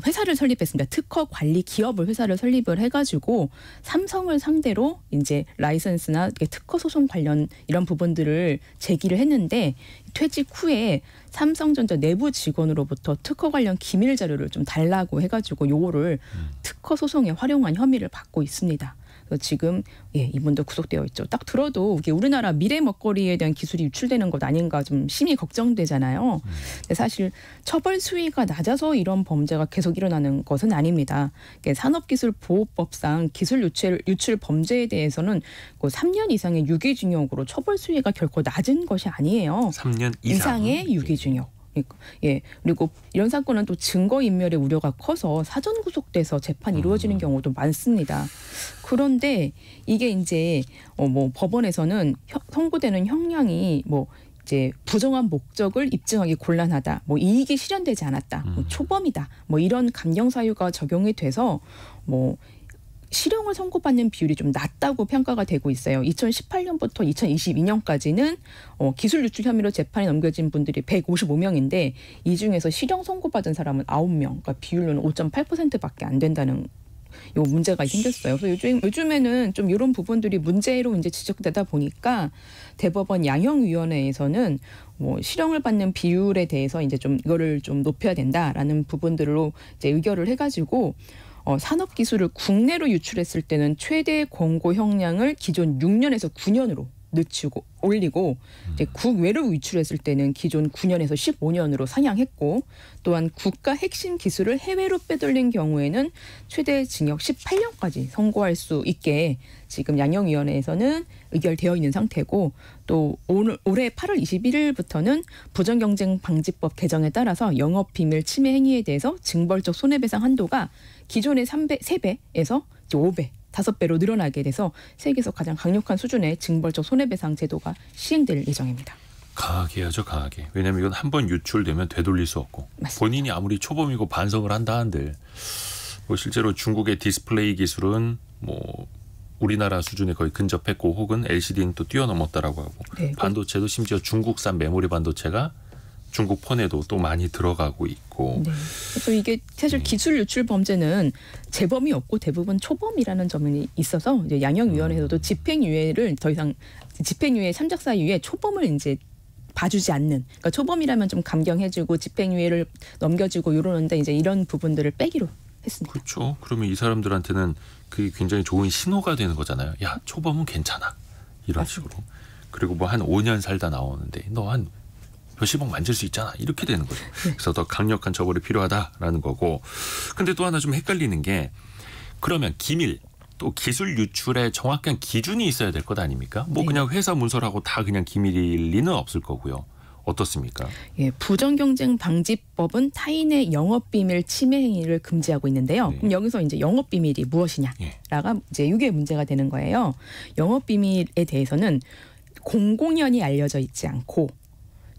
회사를 설립했습니다. 특허 관리 기업을 회사를 설립을 해가지고 삼성을 상대로 이제 라이선스나 특허 소송 관련 이런 부분들을 제기를 했는데 퇴직 후에 삼성전자 내부 직원으로부터 특허 관련 기밀 자료를 좀 달라고 해가지고 요거를 특허 소송에 활용한 혐의를 받고 있습니다. 그래서 지금 이분도 구속되어 있죠. 딱 들어도 이게 우리나라 미래 먹거리에 대한 기술이 유출되는 것 아닌가 좀 심히 걱정되잖아요. 근데 사실 처벌 수위가 낮아서 이런 범죄가 계속 일어나는 것은 아닙니다. 산업기술보호법상 기술 유출 범죄에 대해서는 3년 이상의 유기징역으로 처벌 수위가 결코 낮은 것이 아니에요. 3년 이상의 유기징역. 그리고 이런 사건은 또 증거인멸의 우려가 커서 사전 구속돼서 재판이 이루어지는 경우도 많습니다. 그런데 이게 이제 법원에서는 선고되는 형량이 이제 부정한 목적을 입증하기 곤란하다, 이익이 실현되지 않았다, 초범이다, 이런 감경 사유가 적용이 돼서 실형을 선고받는 비율이 좀 낮다고 평가가 되고 있어요. 2018년부터 2022년까지는 기술 유출 혐의로 재판에 넘겨진 분들이 155명인데 이 중에서 실형 선고받은 사람은 9명, 그러니까 비율로는 5.8%밖에 안 된다는 요 문제가 생겼어요. 그래서 요즘에는 좀 이런 부분들이 문제로 이제 지적되다 보니까 대법원 양형위원회에서는 실형을 받는 비율에 대해서 이제 좀 이거를 좀 높여야 된다라는 부분들로 이제 의결을 해가지고. 산업 기술을 국내로 유출했을 때는 최대 권고 형량을 기존 6년에서 9년으로 늦추고 올리고 이제 국외로 유출했을 때는 기존 9년에서 15년으로 상향했고 또한 국가 핵심 기술을 해외로 빼돌린 경우에는 최대 징역 18년까지 선고할 수 있게 지금 양형위원회에서는 의결되어 있는 상태고 또 올해 8월 21일부터는 부정경쟁방지법 개정에 따라서 영업비밀 침해 행위에 대해서 징벌적 손해배상 한도가 기존의 3배에서 5배, 5배로 늘어나게 돼서 세계에서 가장 강력한 수준의 징벌적 손해배상 제도가 시행될 예정입니다. 강하게 해야죠, 강하게. 왜냐하면 이건 한번 유출되면 되돌릴 수 없고 맞습니다. 본인이 아무리 초범이고 반성을 한다 한들 실제로 중국의 디스플레이 기술은 우리나라 수준에 거의 근접했고 혹은 LCD는 또 뛰어넘었다라고 하고 네. 반도체도 심지어 중국산 메모리 반도체가 중국 폰에도 또 많이 들어가고 있고. 네. 그래서 이게 사실 기술 유출 범죄는 재범이 없고 대부분 초범이라는 점이 있어서 이제 양형위원회에서도 집행유예를 더 이상 집행유예 참작사 이후에 초범을 이제 봐주지 않는, 그러니까 초범이라면 좀 감경해주고 집행유예를 넘겨주고 이러는데 이제 이런 부분들을 빼기로 했습니다. 그렇죠. 그러면 이 사람들한테는 그게 굉장히 좋은 신호가 되는 거잖아요. 야, 초범은 괜찮아. 이런 맞습니다. 식으로. 그리고 뭐 한 5년 살다 나오는데 너 한 몇십억 만질 수 있잖아. 이렇게 되는 거죠. 그래서 더 강력한 처벌이 필요하다라는 거고. 근데 또 하나 좀 헷갈리는 게, 그러면 기밀 또 기술 유출에 정확한 기준이 있어야 될 것 아닙니까? 뭐 네. 그냥 회사 문서라고 다 그냥 기밀일 리는 없을 거고요. 어떻습니까? 예, 부정경쟁 방지법은 타인의 영업비밀 침해 행위를 금지하고 있는데요. 네. 그럼 여기서 이제 영업비밀이 무엇이냐라가 예. 이제 이게 문제가 되는 거예요. 영업비밀에 대해서는 공공연히 알려져 있지 않고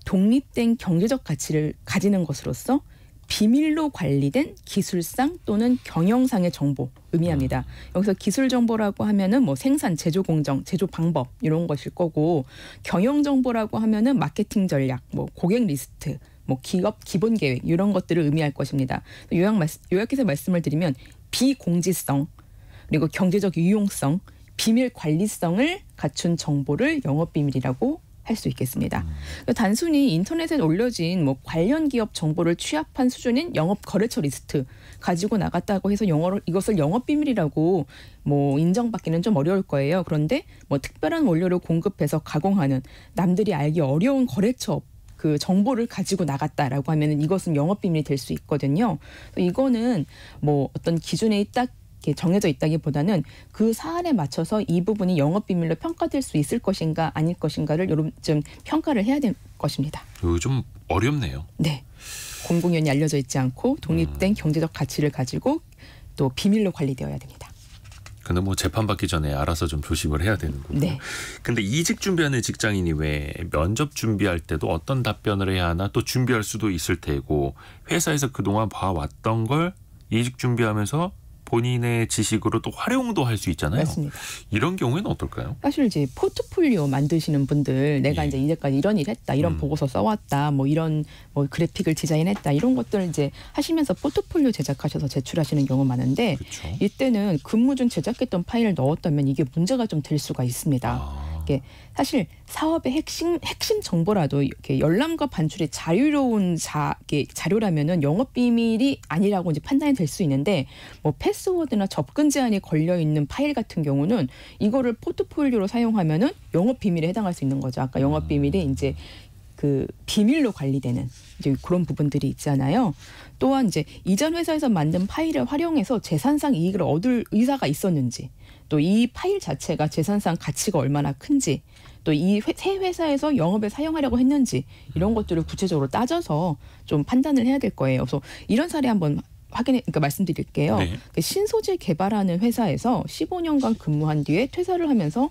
독립된 경제적 가치를 가지는 것으로서 비밀로 관리된 기술상 또는 경영상의 정보 의미합니다. 여기서 기술 정보라고 하면은 뭐 생산, 제조 공정, 제조 방법 이런 것일 거고, 경영 정보라고 하면은 마케팅 전략, 뭐 고객 리스트, 뭐 기업 기본 계획 이런 것들을 의미할 것입니다. 요약해서 말씀을 드리면 비공지성, 그리고 경제적 유용성, 비밀 관리성을 갖춘 정보를 영업비밀이라고 할 수 있겠습니다. 단순히 인터넷에 올려진 뭐 관련 기업 정보를 취합한 수준인 영업 거래처 리스트 가지고 나갔다고 해서 이것을 영업비밀이라고 뭐 인정받기는 좀 어려울 거예요. 그런데 뭐 특별한 원료를 공급해서 가공하는 남들이 알기 어려운 거래처 그 정보를 가지고 나갔다라고 하면은 이것은 영업비밀이 될 수 있거든요. 이거는 뭐 어떤 기준에 딱 정해져 있다기보다는 그 사안에 맞춰서 이 부분이 영업비밀로 평가될 수 있을 것인가 아닐 것인가를 좀 평가를 해야 될 것입니다. 이거 좀 어렵네요. 네. 공공연히 알려져 있지 않고 독립된 경제적 가치를 가지고 또 비밀로 관리되어야 됩니다. 근데 뭐 재판받기 전에 알아서 좀 조심을 해야 되는 거고. 네. 근데 이직 준비하는 직장인이 왜 면접 준비할 때도 어떤 답변을 해야 하나 또 준비할 수도 있을 테고, 회사에서 그동안 봐왔던 걸 이직 준비하면서 본인의 지식으로 또 활용도 할 수 있잖아요. 맞습니다. 이런 경우에는 어떨까요? 사실 이제 포트폴리오 만드시는 분들, 내가 예. 이제 이제까지 이런 일 했다, 이런 보고서 써왔다, 뭐 이런 뭐 그래픽을 디자인했다, 이런 것들 이제 하시면서 포트폴리오 제작하셔서 제출하시는 경우 많은데, 그렇죠. 이때는 근무 중 제작했던 파일을 넣었다면 이게 문제가 좀 될 수가 있습니다. 이게 사실 사업의 핵심 정보라도 이렇게 열람과 반출이 자유로운 자료라면은 영업 비밀이 아니라고 이제 판단이 될 수 있는데, 뭐 패스워드나 접근 제한이 걸려 있는 파일 같은 경우는 이거를 포트폴리오로 사용하면은 영업 비밀에 해당할 수 있는 거죠. 아까 영업 비밀이 이제 그 비밀로 관리되는 이제 그런 부분들이 있잖아요. 또한 이제 이전 회사에서 만든 파일을 활용해서 재산상 이익을 얻을 의사가 있었는지, 또 이 파일 자체가 재산상 가치가 얼마나 큰지, 또 이 새 회사에서 영업에 사용하려고 했는지, 이런 것들을 구체적으로 따져서 좀 판단을 해야 될 거예요. 그래서 이런 사례 한번 그러니까 말씀드릴게요. 네. 신소재 개발하는 회사에서 15년간 근무한 뒤에 퇴사를 하면서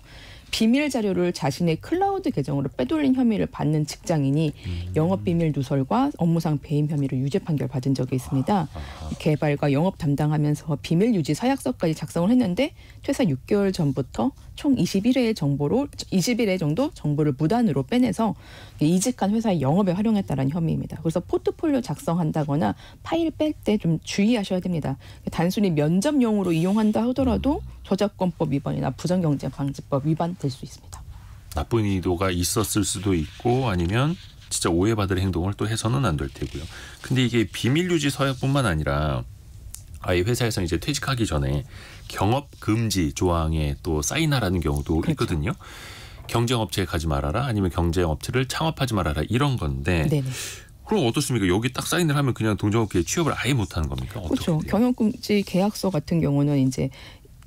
비밀 자료를 자신의 클라우드 계정으로 빼돌린 혐의를 받는 직장인이 영업비밀 누설과 업무상 배임 혐의로 유죄 판결 받은 적이 있습니다. 개발과 영업 담당하면서 비밀 유지 서약서까지 작성을 했는데 퇴사 6개월 전부터 총 21회 정도 정보를 무단으로 빼내서 이직한 회사의 영업에 활용했다는 혐의입니다. 그래서 포트폴리오 작성한다거나 파일 뺄 때 좀 주의하셔야 됩니다. 단순히 면접용으로 이용한다 하더라도 저작권법 위반이나 부정경쟁 방지법 위반될 수 있습니다. 나쁜 의도가 있었을 수도 있고, 아니면 진짜 오해받을 행동을 또 해서는 안 될 테고요. 근데 이게 비밀 유지 서약뿐만 아니라 아예 회사에서 이제 퇴직하기 전에 경업 금지 조항에 또 사인하라는 경우도 그렇죠. 있거든요. 경쟁업체에 가지 말아라, 아니면 경쟁업체를 창업하지 말아라, 이런 건데. 네네. 그럼 어떻습니까? 여기 딱 사인을 하면 그냥 동종업계에 취업을 아예 못하는 겁니까? 그렇죠. 어떻게 돼요? 경영금지 계약서 같은 경우는 이제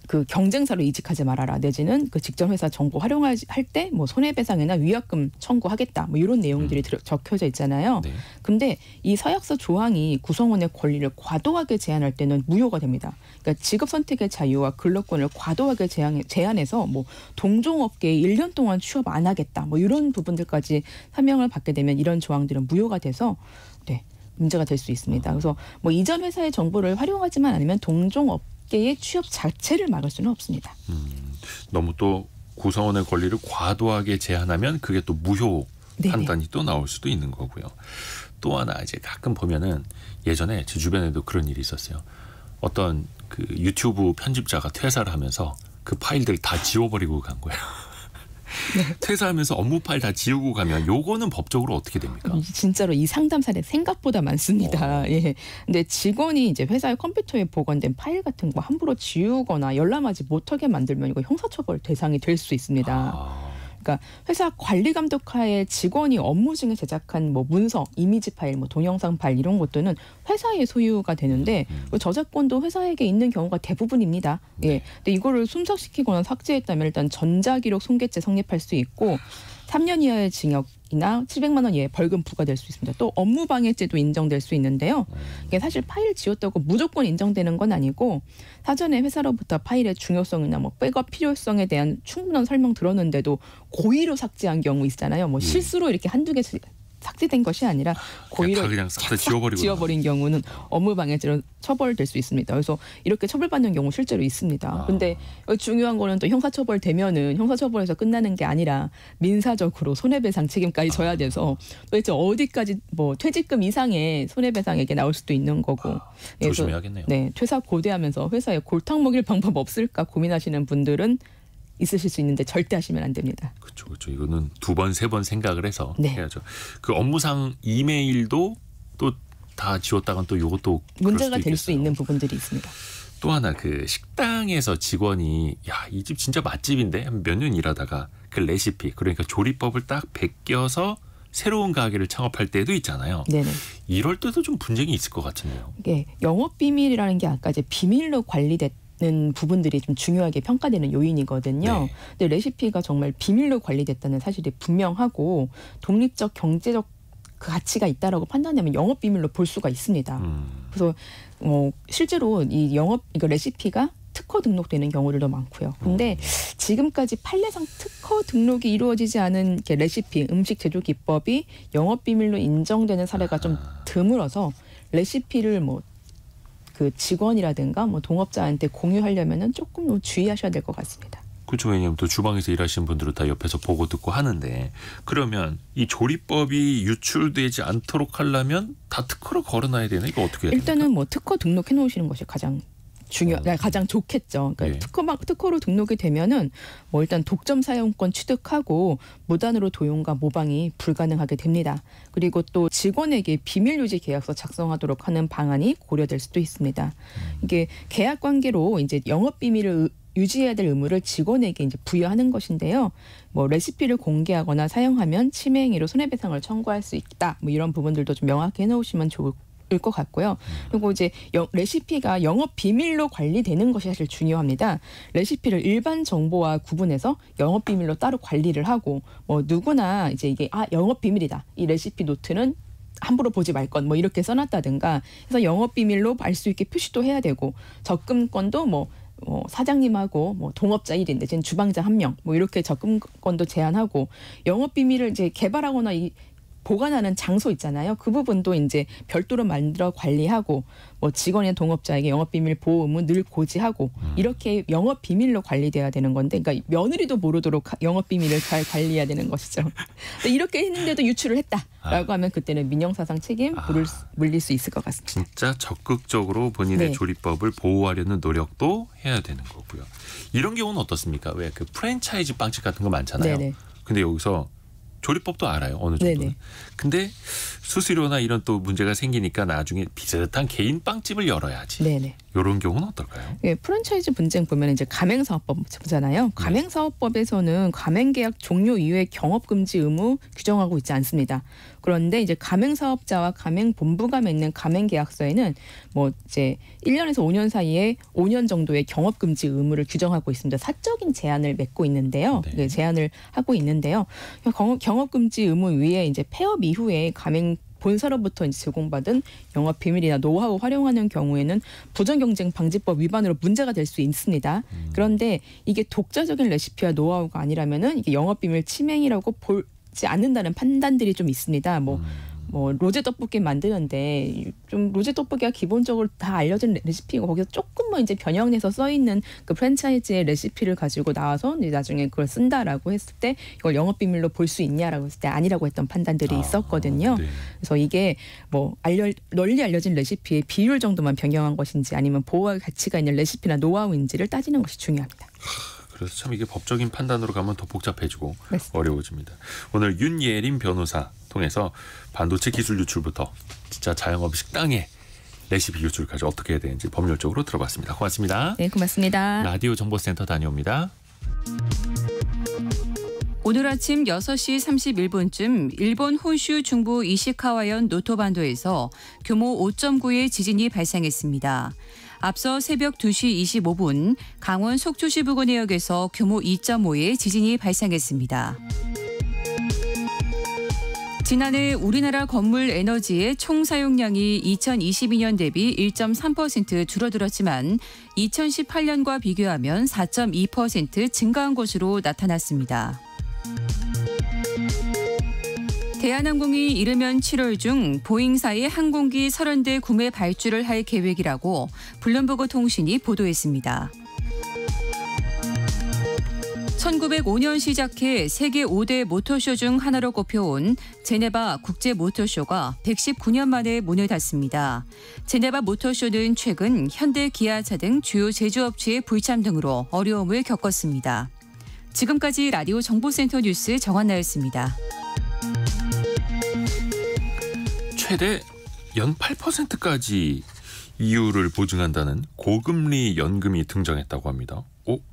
그 경쟁사로 이직하지 말아라, 내지는 그 직전 회사 정보 활용할 때 뭐 손해배상이나 위약금 청구하겠다, 뭐 이런 내용들이 적혀져 있잖아요. 네. 근데 이 서약서 조항이 구성원의 권리를 과도하게 제한할 때는 무효가 됩니다. 그러니까 직업 선택의 자유와 근로권을 과도하게 제한해서 뭐 동종업계에 1년 동안 취업 안 하겠다, 뭐 이런 부분들까지 사명을 받게 되면 이런 조항들은 무효가 돼서 문제가 될 수 있습니다. 그래서 뭐 이전 회사의 정보를 활용하지만 않으면 동종업계의 취업 자체를 막을 수는 없습니다. 너무 또 구성원의 권리를 과도하게 제한하면 그게 또 무효 네네. 판단이 또 나올 수도 있는 거고요. 또 하나 이제 가끔 보면은 예전에 제 주변에도 그런 일이 있었어요. 어떤 그 유튜브 편집자가 퇴사를 하면서 그 파일들 다 지워버리고 간 거예요. 네. 퇴사하면서 업무 파일 다 지우고 가면 요거는 법적으로 어떻게 됩니까? 진짜로 이 상담 사례 생각보다 많습니다. 예. 근데 직원이 이제 회사의 컴퓨터에 보관된 파일 같은 거 함부로 지우거나 열람하지 못하게 만들면 이거 형사처벌 대상이 될 수 있습니다. 그러니까 회사 관리 감독하에 직원이 업무 중에 제작한 뭐 문서, 이미지 파일, 뭐 동영상 파일 이런 것들은 회사의 소유가 되는데 저작권도 회사에게 있는 경우가 대부분입니다. 예. 근데 이거를 순삭시키거나 삭제했다면 일단 전자기록 손괴죄 성립할 수 있고 3년 이하의 징역이나 700만 원 이하의 벌금 부과될 수 있습니다. 또 업무방해죄도 인정될 수 있는데요. 이게 사실 파일 지웠다고 무조건 인정되는 건 아니고 사전에 회사로부터 파일의 중요성이나 뭐 백업 필요성에 대한 충분한 설명 들었는데도 고의로 삭제한 경우 있잖아요. 뭐 실수로 이렇게 한두 개 삭제된 것이 아니라 고의로 그냥 싹 다 지워버린 경우는 업무방해죄로 처벌될 수 있습니다. 그래서 이렇게 처벌받는 경우 실제로 있습니다. 근데 중요한 거는 또 형사처벌 되면은 형사처벌에서 끝나는 게 아니라 민사적으로 손해배상 책임까지 져야 돼서 도대체 어디까지 뭐 퇴직금 이상의 손해배상액이 나올 수도 있는 거고. 조심해야겠네요. 네, 퇴사 고대하면서 회사에 골탕 먹일 방법 없을까 고민하시는 분들은 있으실 수 있는데 절대 하시면 안 됩니다. 그렇죠. 이거는 2번, 3번 생각을 해서 네. 해야죠. 그 업무상 이메일도 또 다 지웠다간 또 이것도 문제가 될 수 있는 부분들이 있습니다. 또 하나 그 식당에서 직원이 야, 이 집 진짜 맛집인데 몇 년 일하다가 그 레시피 그러니까 조리법을 딱 베껴서 새로운 가게를 창업할 때도 있잖아요. 네네. 이럴 때도 좀 분쟁이 있을 것 같은데요. 이게 영업 비밀이라는 게 아까 이제 비밀로 관리된 부분들이 좀 중요하게 평가되는 요인이거든요. 네. 근데 레시피가 정말 비밀로 관리됐다는 사실이 분명하고 독립적 경제적 그 가치가 있다라고 판단하면 영업 비밀로 볼 수가 있습니다. 그래서 실제로 이거 레시피가 특허 등록되는 경우들도 많고요. 근데 지금까지 판례상 특허 등록이 이루어지지 않은 이렇게 레시피, 음식 제조 기법이 영업 비밀로 인정되는 사례가 좀 드물어서 레시피를 뭐 그 직원이라든가 뭐 동업자한테 공유하려면은 조금 주의하셔야 될 것 같습니다. 그렇죠. 왜냐하면 또 주방에서 일하시는 분들은 다 옆에서 보고 듣고 하는데 그러면 이 조리법이 유출되지 않도록 하려면 다 특허로 걸어놔야 되나? 이거 어떻게 해야 됩니까? 일단은 뭐 특허 등록해 놓으시는 것이 가장 가장 좋겠죠. 그러니까 네. 특허로 등록이 되면은 뭐 일단 독점 사용권 취득하고 무단으로 도용과 모방이 불가능하게 됩니다. 그리고 또 직원에게 비밀 유지 계약서 작성하도록 하는 방안이 고려될 수도 있습니다. 이게 계약 관계로 이제 영업 비밀을 유지해야 될 의무를 직원에게 이제 부여하는 것인데요. 뭐 레시피를 공개하거나 사용하면 침해 행위로 손해배상을 청구할 수 있다. 뭐 이런 부분들도 좀 명확히 해놓으시면 좋을 것 같고요. 그리고 이제 레시피가 영업 비밀로 관리되는 것이 사실 중요합니다. 레시피를 일반 정보와 구분해서 영업 비밀로 따로 관리를 하고 뭐 누구나 이제 이게 영업 비밀이다. 이 레시피 노트는 함부로 보지 말 것 뭐 이렇게 써놨다든가 해서 영업 비밀로 알 수 있게 표시도 해야 되고 접근권도 뭐 사장님하고 뭐 동업자 1인 내지는 주방장 1명 뭐 이렇게 접근권도 제한하고 영업 비밀을 이제 개발하거나 보관하는 장소 있잖아요. 그 부분도 이제 별도로 만들어 관리하고 뭐 직원이나 동업자에게 영업비밀 보호 의무 늘 고지하고 이렇게 영업비밀로 관리돼야 되는 건데 그러니까 며느리도 모르도록 영업비밀을 잘 관리해야 되는 것이죠. 이렇게 했는데도 유출을 했다라고 하면 그때는 민형사상 책임 물릴 수 있을 것 같습니다. 진짜 적극적으로 본인의 네. 조리법을 보호하려는 노력도 해야 되는 거고요. 이런 경우는 어떻습니까? 왜 그 프랜차이즈 빵집 같은 거 많잖아요. 네네. 근데 여기서 조리법도 알아요. 어느 정도는. 네네. 근데 수수료나 이런 또 문제가 생기니까 나중에 비슷한 개인 빵집을 열어야지. 네네. 이런 경우는 어떨까요? 예, 프랜차이즈 분쟁 보면 이제 가맹사업법잖아요. 가맹사업법에서는 가맹계약 종료 이후에 경업금지 의무 규정하고 있지 않습니다. 그런데 이제 가맹사업자와 가맹본부가 맺는 가맹계약서에는 뭐 이제 1년에서 5년 사이에 5년 정도의 경업금지 의무를 규정하고 있습니다. 사적인 제한을 맺고 있는데요. 네. 제한을 하고 있는데요. 경업금지 의무 위에 이제 폐업 이후에 가맹 본사로부터 이제 제공받은 영업 비밀이나 노하우 활용하는 경우에는 부정경쟁 방지법 위반으로 문제가 될 수 있습니다. 그런데 이게 독자적인 레시피와 노하우가 아니라면은 이게 영업 비밀 침해이라고 보지 않는다는 판단들이 좀 있습니다. 뭐 뭐 로제 떡볶이 만드는데 좀 로제 떡볶이가 기본적으로 다 알려진 레시피고 거기서 조금만 이제 변형해서 써 있는 그 프랜차이즈의 레시피를 가지고 나와서 이제 나중에 그걸 쓴다라고 했을 때 이걸 영업 비밀로 볼 수 있냐라고 했을 때 아니라고 했던 판단들이 있었거든요. 네. 그래서 이게 뭐 널리 알려진 레시피의 비율 정도만 변경한 것인지 아니면 보호할 가치가 있는 레시피나 노하우인지를 따지는 것이 중요합니다. 그래서 참 이게 법적인 판단으로 가면 더 복잡해지고 맞습니다. 어려워집니다. 오늘 윤예림 변호사 통해서 반도체 기술 유출부터 진짜 자영업 식당의 레시피 유출까지 어떻게 해야 되는지 법률적으로 들어봤습니다. 고맙습니다. 네, 고맙습니다. 라디오 정보센터 다녀옵니다. 오늘 아침 6시 31분쯤 일본 혼슈 중부 이시카와현 노토반도에서 규모 5.9의 지진이 발생했습니다. 앞서 새벽 2시 25분 강원 속초시 부근 해역에서 규모 2.5의 지진이 발생했습니다. 지난해 우리나라 건물 에너지의 총 사용량이 2022년 대비 1.3% 줄어들었지만 2018년과 비교하면 4.2% 증가한 것으로 나타났습니다. 대한항공이 이르면 7월 중 보잉사의 항공기 30대 구매 발주를 할 계획이라고 블룸버그 통신이 보도했습니다. 1905년 시작해 세계 5대 모터쇼 중 하나로 꼽혀온 제네바 국제 모터쇼가 119년 만에 문을 닫습니다. 제네바 모터쇼는 최근 현대, 기아차 등 주요 제조업체의 불참 등으로 어려움을 겪었습니다. 지금까지 라디오 정보센터 뉴스 정한나였습니다. 최대 연 8%까지 이율을 보증한다는 고금리 연금이 등장했다고 합니다.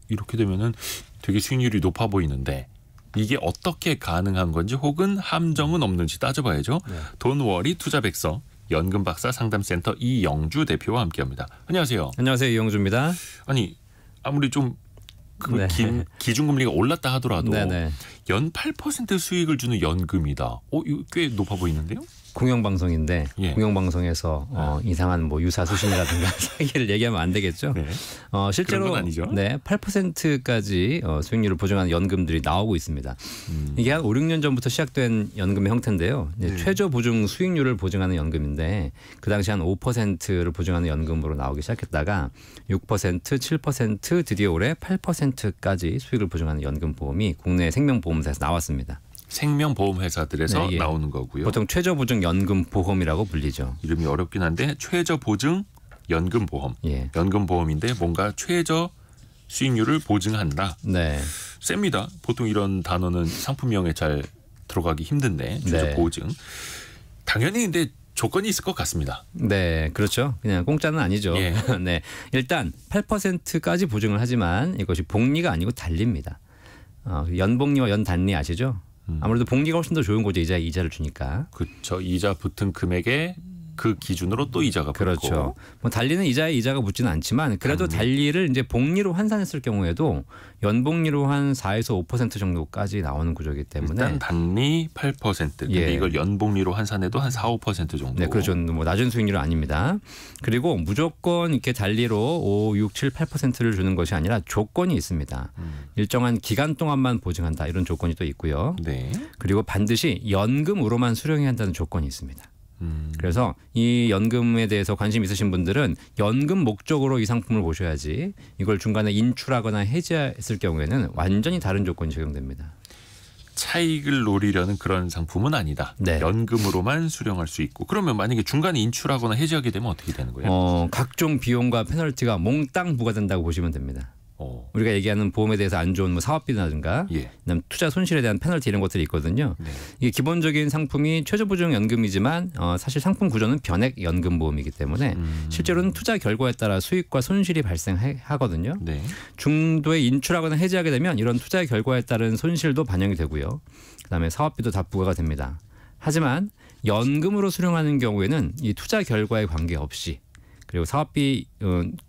이렇게 되면은 되게 수익률이 높아 보이는데 이게 어떻게 가능한 건지 혹은 함정은 없는지 따져봐야죠. 네. 돈워리 투자백서 연금박사 상담센터 이영주 대표와 함께합니다. 안녕하세요. 안녕하세요. 이영주입니다. 아니 아무리 좀 네. 기준금리가 올랐다 하더라도 네네. 연 8% 수익을 주는 연금이다. 이거 꽤 높아 보이는데요? 공영방송인데 예. 공영방송에서 이상한 뭐 유사수신이라든가 사기를 얘기하면 안 되겠죠. 네. 실제로 그런 건 아니죠. 네, 8%까지 수익률을 보증하는 연금들이 나오고 있습니다. 이게 한 5, 6년 전부터 시작된 연금의 형태인데요. 최저 보증 수익률을 보증하는 연금인데 그 당시 한 5%를 보증하는 연금으로 나오기 시작했다가 6%, 7%, 드디어 올해 8%까지 수익을 보증하는 연금보험이 국내 생명보험사에서 나왔습니다. 생명보험회사들에서 네, 나오는 거고요. 보통 최저보증 연금보험이라고 불리죠. 이름이 어렵긴 한데 최저보증 연금보험. 예. 연금보험인데 뭔가 최저 수익률을 보증한다. 네. 셉니다. 보통 이런 단어는 상품명에 잘 들어가기 힘든데 최저보증. 당연히 근데 조건이 있을 것 같습니다. 네, 그렇죠. 그냥 공짜는 아니죠. 예. 네, 일단 8%까지 보증을 하지만 이것이 복리가 아니고 달리입니다. 연복리와 연단리 아시죠? 아무래도 복리가 훨씬 더 좋은 거죠. 이자를 주니까. 그렇죠. 이자 붙은 금액에 그 기준으로 또 이자가 붙고. 그렇죠. 뭐 달리는 이자에 이자가 붙지는 않지만 그래도 달리를 이제 복리로 환산했을 경우에도 연복리로 한 4에서 5% 정도까지 나오는 구조이기 때문에 일단 단리 8%. 근데 예. 이걸 연복리로 환산해도 한 4, 5% 정도. 네, 그렇죠. 뭐 낮은 수익률은 아닙니다. 그리고 무조건 이렇게 달리로 5, 6, 7, 8%를 주는 것이 아니라 조건이 있습니다. 일정한 기간 동안만 보증한다 이런 조건이 또 있고요. 네. 그리고 반드시 연금으로만 수령해야 한다는 조건이 있습니다. 그래서 이 연금에 대해서 관심 있으신 분들은 연금 목적으로 이 상품을 보셔야지 이걸 중간에 인출하거나 해지했을 경우에는 완전히 다른 조건이 적용됩니다. 차익을 노리려는 그런 상품은 아니다. 네. 연금으로만 수령할 수 있고. 그러면 만약에 중간에 인출하거나 해지하게 되면 어떻게 되는 거예요? 각종 비용과 페널티가 몽땅 부과된다고 보시면 됩니다. 우리가 얘기하는 보험에 대해서 안 좋은 뭐 사업비라든가 예. 그다음 투자 손실에 대한 페널티 이런 것들이 있거든요. 네. 이게 기본적인 상품이 최저보증 연금이지만 사실 상품 구조는 변액 연금 보험이기 때문에 실제로는 투자 결과에 따라 수익과 손실이 발생하거든요. 네. 중도에 인출하거나 해지하게 되면 이런 투자 결과에 따른 손실도 반영이 되고요. 그다음에 사업비도 다 부과가 됩니다. 하지만 연금으로 수령하는 경우에는 이 투자 결과에 관계없이 그리고 사업비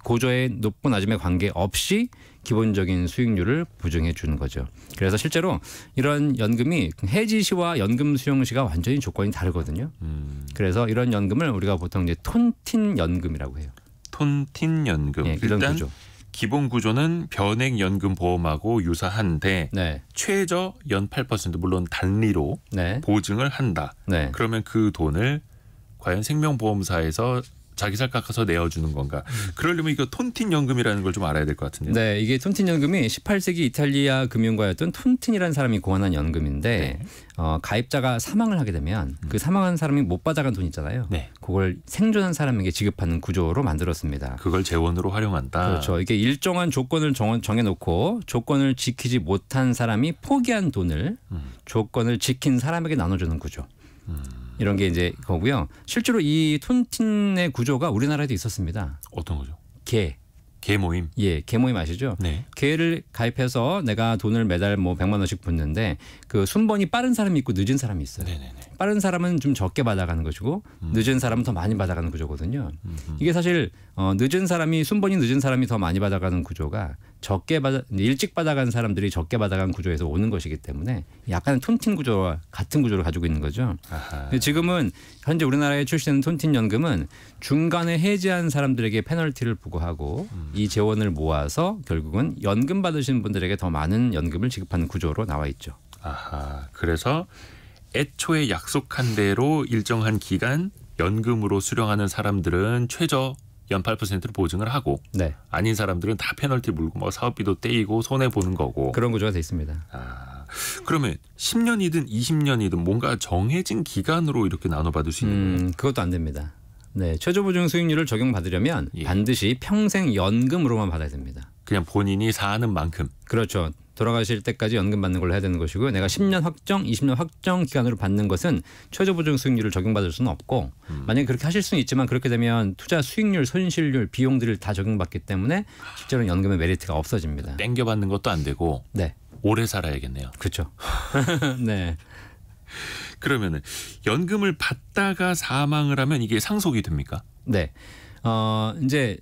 고조의 높고 낮음에 관계없이 기본적인 수익률을 보증해 주는 거죠. 그래서 실제로 이런 연금이 해지 시와 연금 수령 시가 완전히 조건이 다르거든요. 그래서 이런 연금을 우리가 보통 이제 톤틴 연금이라고 해요. 톤틴 연금. 네, 이런 일단 구조. 기본 구조는 변액연금보험하고 유사한데 네. 최저 연 8% 물론 단리로 네. 보증을 한다. 네. 그러면 그 돈을 과연 생명보험사에서 자기 살 깎아서 내어주는 건가? 그러려면 이거 톤틴 연금이라는 걸 좀 알아야 될 것 같은데요. 네, 이게 톤틴 연금이 18세기 이탈리아 금융가였던 톤틴이라는 사람이 고안한 연금인데 가입자가 사망을 하게 되면 그 사망한 사람이 못 받아간 돈 있잖아요. 네. 그걸 생존한 사람에게 지급하는 구조로 만들었습니다. 그걸 재원으로 활용한다. 그렇죠. 이게 일정한 조건을 정해놓고 조건을 지키지 못한 사람이 포기한 돈을 조건을 지킨 사람에게 나눠주는 구조. 이런 게 이제 거고요. 실제로 이 톤틴의 구조가 우리나라에도 있었습니다. 어떤 거죠? 개 모임. 예, 개 모임 아시죠? 네. 개를 가입해서 내가 돈을 매달 뭐 100만 원씩 붓는데 그 순번이 빠른 사람이 있고 늦은 사람이 있어요. 네네네. 빠른 사람은 좀 적게 받아가는 것이고 늦은 사람은 더 많이 받아가는 구조거든요. 이게 사실 순번이 늦은 사람이 더 많이 받아가는 구조가 일찍 받아간 사람들이 적게 받아간 구조에서 오는 것이기 때문에 약간의 톤틴 구조와 같은 구조를 가지고 있는 거죠. 아하. 지금은 현재 우리나라에 출시되는 톤틴 연금은 중간에 해지한 사람들에게 페널티를 부과하고 이 재원을 모아서 결국은 연금 받으시는 분들에게 더 많은 연금을 지급하는 구조로 나와 있죠. 아하. 그래서 애초에 약속한 대로 일정한 기간 연금으로 수령하는 사람들은 최저 연 8%를 보증을 하고 네. 아닌 사람들은 다 페널티 물고 뭐 사업비도 떼이고 손해 보는 거고. 그런 구조가 돼 있습니다. 그러면 10년이든 20년이든 뭔가 정해진 기간으로 이렇게 나눠 받을 수 있는 거예요? 그것도 안 됩니다. 네, 최저보증 수익률을 적용받으려면 예. 반드시 평생 연금으로만 받아야 됩니다. 그냥 본인이 사는 만큼. 그렇죠. 돌아가실 때까지 연금 받는 걸로 해야 되는 것이고요. 내가 10년 확정, 20년 확정 기간으로 받는 것은 최저보증 수익률을 적용받을 수는 없고 만약에 그렇게 하실 수는 있지만 그렇게 되면 투자 수익률, 손실률, 비용들을 다 적용받기 때문에 실제로는 연금의 메리트가 없어집니다. 땡겨받는 것도 안 되고 네, 오래 살아야겠네요. 그렇죠. 네. 그러면은 연금을 받다가 사망을 하면 이게 상속이 됩니까? 네. 이제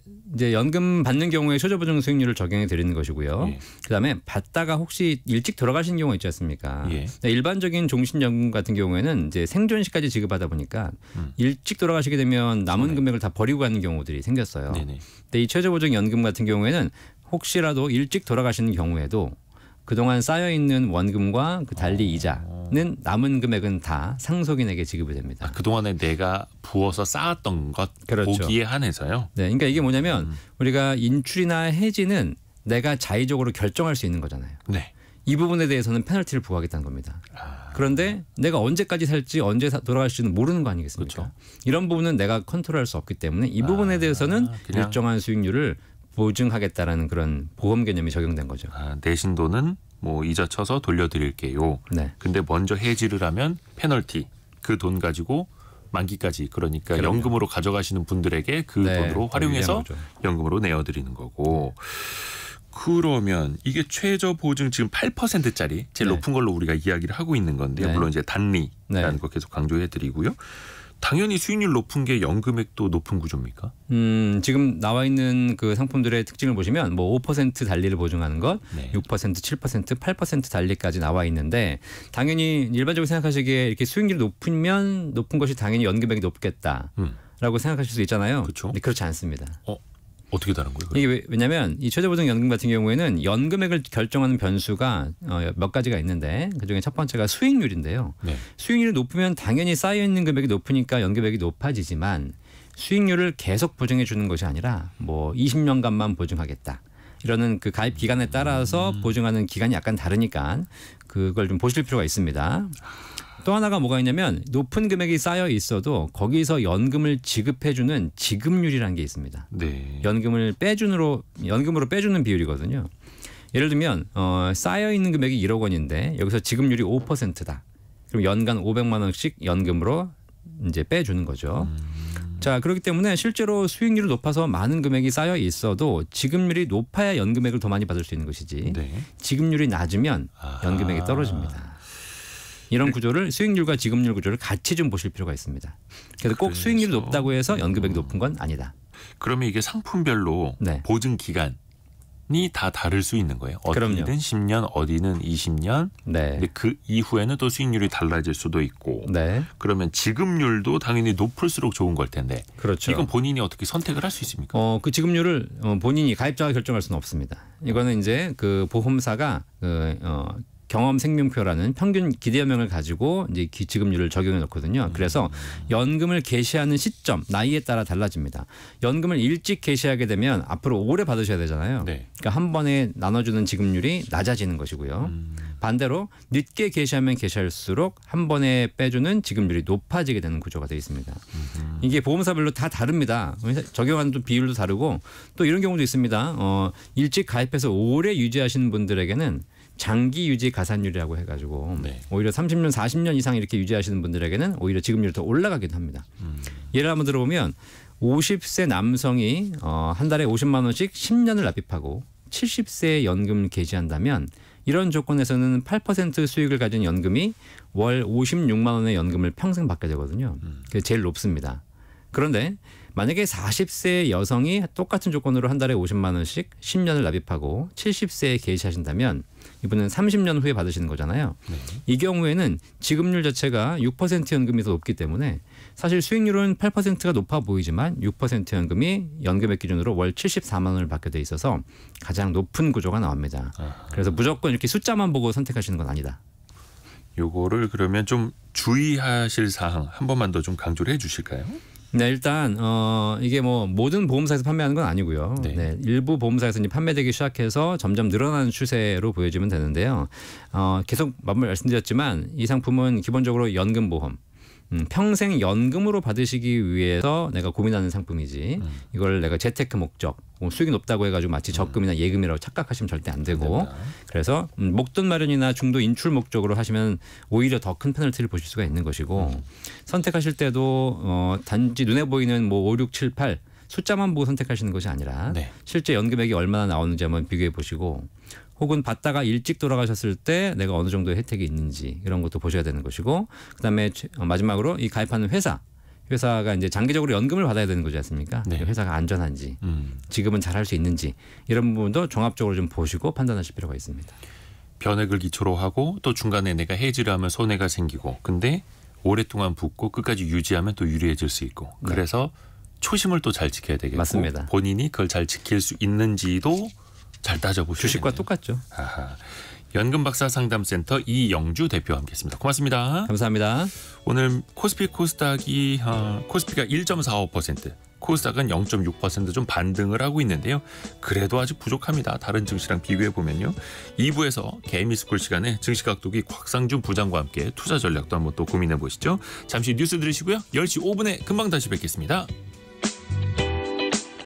연금 받는 경우에 최저보증 수익률을 적용해 드리는 것이고요. 예. 그다음에 받다가 혹시 일찍 돌아가신 경우가 있지 않습니까? 예. 일반적인 종신연금 같은 경우에는 이제 생존시까지 지급하다 보니까 일찍 돌아가시게 되면 남은 금액을 다 버리고 가는 경우들이 생겼어요. 네네. 근데 이 최저보증 연금 같은 경우에는 혹시라도 일찍 돌아가시는 경우에도 그동안 쌓여 있는 원금과 그 달리 이자는 남은 금액은 다 상속인에게 지급이 됩니다. 그동안에 내가 부어서 쌓았던 것 그렇죠. 거기에 한해서요. 네, 그러니까 이게 뭐냐면 우리가 인출이나 해지는 내가 자의적으로 결정할 수 있는 거잖아요. 네. 이 부분에 대해서는 페널티를 부과하겠다는 겁니다. 그런데 내가 언제까지 살지 언제 돌아갈지는 모르는 거 아니겠습니까? 그렇죠. 이런 부분은 내가 컨트롤할 수 없기 때문에 이 부분에 대해서는 그냥 일정한 수익률을 보증하겠다라는 그런 보험 개념이 적용된 거죠. 내신 돈은 뭐 이자 쳐서 돌려드릴게요. 네. 근데 먼저 해지를 하면 페널티 그 돈 가지고 만기까지 그러니까 그럼요. 연금으로 가져가시는 분들에게 그 네, 돈으로 활용해서 유리한 거죠. 연금으로 내어드리는 거고. 그러면 이게 최저 보증 지금 8%짜리 제일 네. 높은 걸로 우리가 이야기를 하고 있는 건데요. 네. 물론 이제 단리라는 네. 거 계속 강조해드리고요. 당연히 수익률 높은 게 연금액도 높은 구조입니까? 지금 나와 있는 그 상품들의 특징을 보시면 뭐 5% 달리를 보증하는 것, 네. 6%, 7%, 8% 달리까지 나와 있는데 당연히 일반적으로 생각하시기에 이렇게 수익률이 높으면 높은 것이 당연히 연금액이 높겠다라고 생각하실 수 있잖아요. 그렇죠. 근데 그렇지 않습니다. 어떻게 다른 거예요? 이게 왜냐하면 이 최저보증 연금 같은 경우에는 연금액을 결정하는 변수가 몇 가지가 있는데 그중에 첫 번째가 수익률인데요. 네. 수익률이 높으면 당연히 쌓여 있는 금액이 높으니까 연금액이 높아지지만 수익률을 계속 보증해 주는 것이 아니라 뭐 20년간만 보증하겠다. 이러는 그 가입 기간에 따라서 보증하는 기간이 약간 다르니까 그걸 좀 보실 필요가 있습니다. 또 하나가 뭐가 있냐면 높은 금액이 쌓여 있어도 거기서 연금을 지급해주는 지급률이라는 게 있습니다. 네. 연금으로 빼주는 비율이거든요. 예를 들면 쌓여 있는 금액이 1억 원인데 여기서 지급률이 5%다. 그럼 연간 500만 원씩 연금으로 이제 빼주는 거죠. 자, 그렇기 때문에 실제로 수익률이 높아서 많은 금액이 쌓여 있어도 지급률이 높아야 연금액을 더 많이 받을 수 있는 것이지. 네. 지급률이 낮으면 연금액이 떨어집니다. 이런 구조를 수익률과 지급률 구조를 같이 좀 보실 필요가 있습니다. 그래서 꼭 수익률이 높다고 해서 연금액이 높은 건 아니다. 그러면 이게 상품별로 네. 보증 기간 다 다를 수 있는 거예요. 어디는 그럼요. 10년, 어디는 20년. 네. 근데 그 이후에는 또 수익률이 달라질 수도 있고. 네. 그러면 지급률도 당연히 높을수록 좋은 걸 텐데. 그렇죠. 이건 본인이 어떻게 선택을 할 수 있습니까? 그 지급률을 본인이 가입자가 결정할 수는 없습니다. 이거는 이제 그 보험사가 경험 생명표라는 평균 기대연명을 가지고 이제 지급률을 적용해 놓거든요. 그래서 연금을 개시하는 시점, 나이에 따라 달라집니다. 연금을 일찍 개시하게 되면 앞으로 오래 받으셔야 되잖아요. 네. 그러니까 한 번에 나눠주는 지급률이 낮아지는 것이고요. 반대로 늦게 개시하면 개시할수록 한 번에 빼주는 지급률이 높아지게 되는 구조가 되어 있습니다. 이게 보험사별로 다 다릅니다. 적용하는 또 비율도 다르고 또 이런 경우도 있습니다. 일찍 가입해서 오래 유지하시는 분들에게는 장기 유지 가산율이라고 해가지고 네. 오히려 30년, 40년 이상 이렇게 유지하시는 분들에게는 오히려 지급률이 더 올라가기도 합니다. 예를 한번 들어보면 50세 남성이 한 달에 50만 원씩 10년을 납입하고 70세에 연금 개시한다면 이런 조건에서는 8% 수익을 가진 연금이 월 56만 원의 연금을 평생 받게 되거든요. 그게 제일 높습니다. 그런데 만약에 40세 여성이 똑같은 조건으로 한 달에 50만 원씩 10년을 납입하고 70세에 개시하신다면 이분은 30년 후에 받으시는 거잖아요. 네. 이 경우에는 지급률 자체가 6% 연금이 더 높기 때문에 사실 수익률은 8%가 높아 보이지만 6% 연금이 연금액 기준으로 월 74만 원을 받게 돼 있어서 가장 높은 구조가 나옵니다. 그래서 무조건 이렇게 숫자만 보고 선택하시는 건 아니다. 요거를 그러면 좀 주의하실 사항 한 번만 더 좀 강조를 해 주실까요? 네, 일단 이게 뭐 모든 보험사에서 판매하는 건 아니고요. 네. 네, 일부 보험사에서 이제 판매되기 시작해서 점점 늘어나는 추세로 보여지면 되는데요. 계속 말씀드렸지만 이 상품은 기본적으로 연금보험, 평생 연금으로 받으시기 위해서 내가 고민하는 상품이지 이걸 내가 재테크 목적, 수익이 높다고 해가지고 마치 적금이나 예금이라고 착각하시면 절대 안 되고 그래서 목돈 마련이나 중도 인출 목적으로 하시면 오히려 더 큰 페널티를 보실 수가 있는 것이고 선택하실 때도 단지 눈에 보이는 뭐 5, 6, 7, 8 숫자만 보고 선택하시는 것이 아니라 네. 실제 연금액이 얼마나 나오는지 한번 비교해 보시고 혹은 받다가 일찍 돌아가셨을 때 내가 어느 정도의 혜택이 있는지 이런 것도 보셔야 되는 것이고 그다음에 마지막으로 이 가입하는 회사가 이제 장기적으로 연금을 받아야 되는 거지 않습니까? 네. 회사가 안전한지 지급은 잘할 수 있는지 이런 부분도 종합적으로 좀 보시고 판단하실 필요가 있습니다. 변액을 기초로 하고 또 중간에 내가 해지를 하면 손해가 생기고 근데 오랫동안 붓고 끝까지 유지하면 또 유리해질 수 있고 네. 그래서 초심을 또 잘 지켜야 되겠고 맞습니다. 본인이 그걸 잘 지킬 수 있는지도 잘 따져보셔야 주식과 되네요. 똑같죠. 아하. 연금박사 상담센터 이영주 대표와 함께했습니다. 고맙습니다. 감사합니다. 오늘 코스피가 1.45%, 코스닥은 0.6% 좀 반등을 하고 있는데요. 그래도 아직 부족합니다. 다른 증시랑 비교해 보면요. 2부에서 개미스쿨 시간에 증시각도기 곽상준 부장과 함께 투자 전략도 한번 또 고민해 보시죠. 잠시 뉴스 들으시고요. 10시 5분에 금방 다시 뵙겠습니다.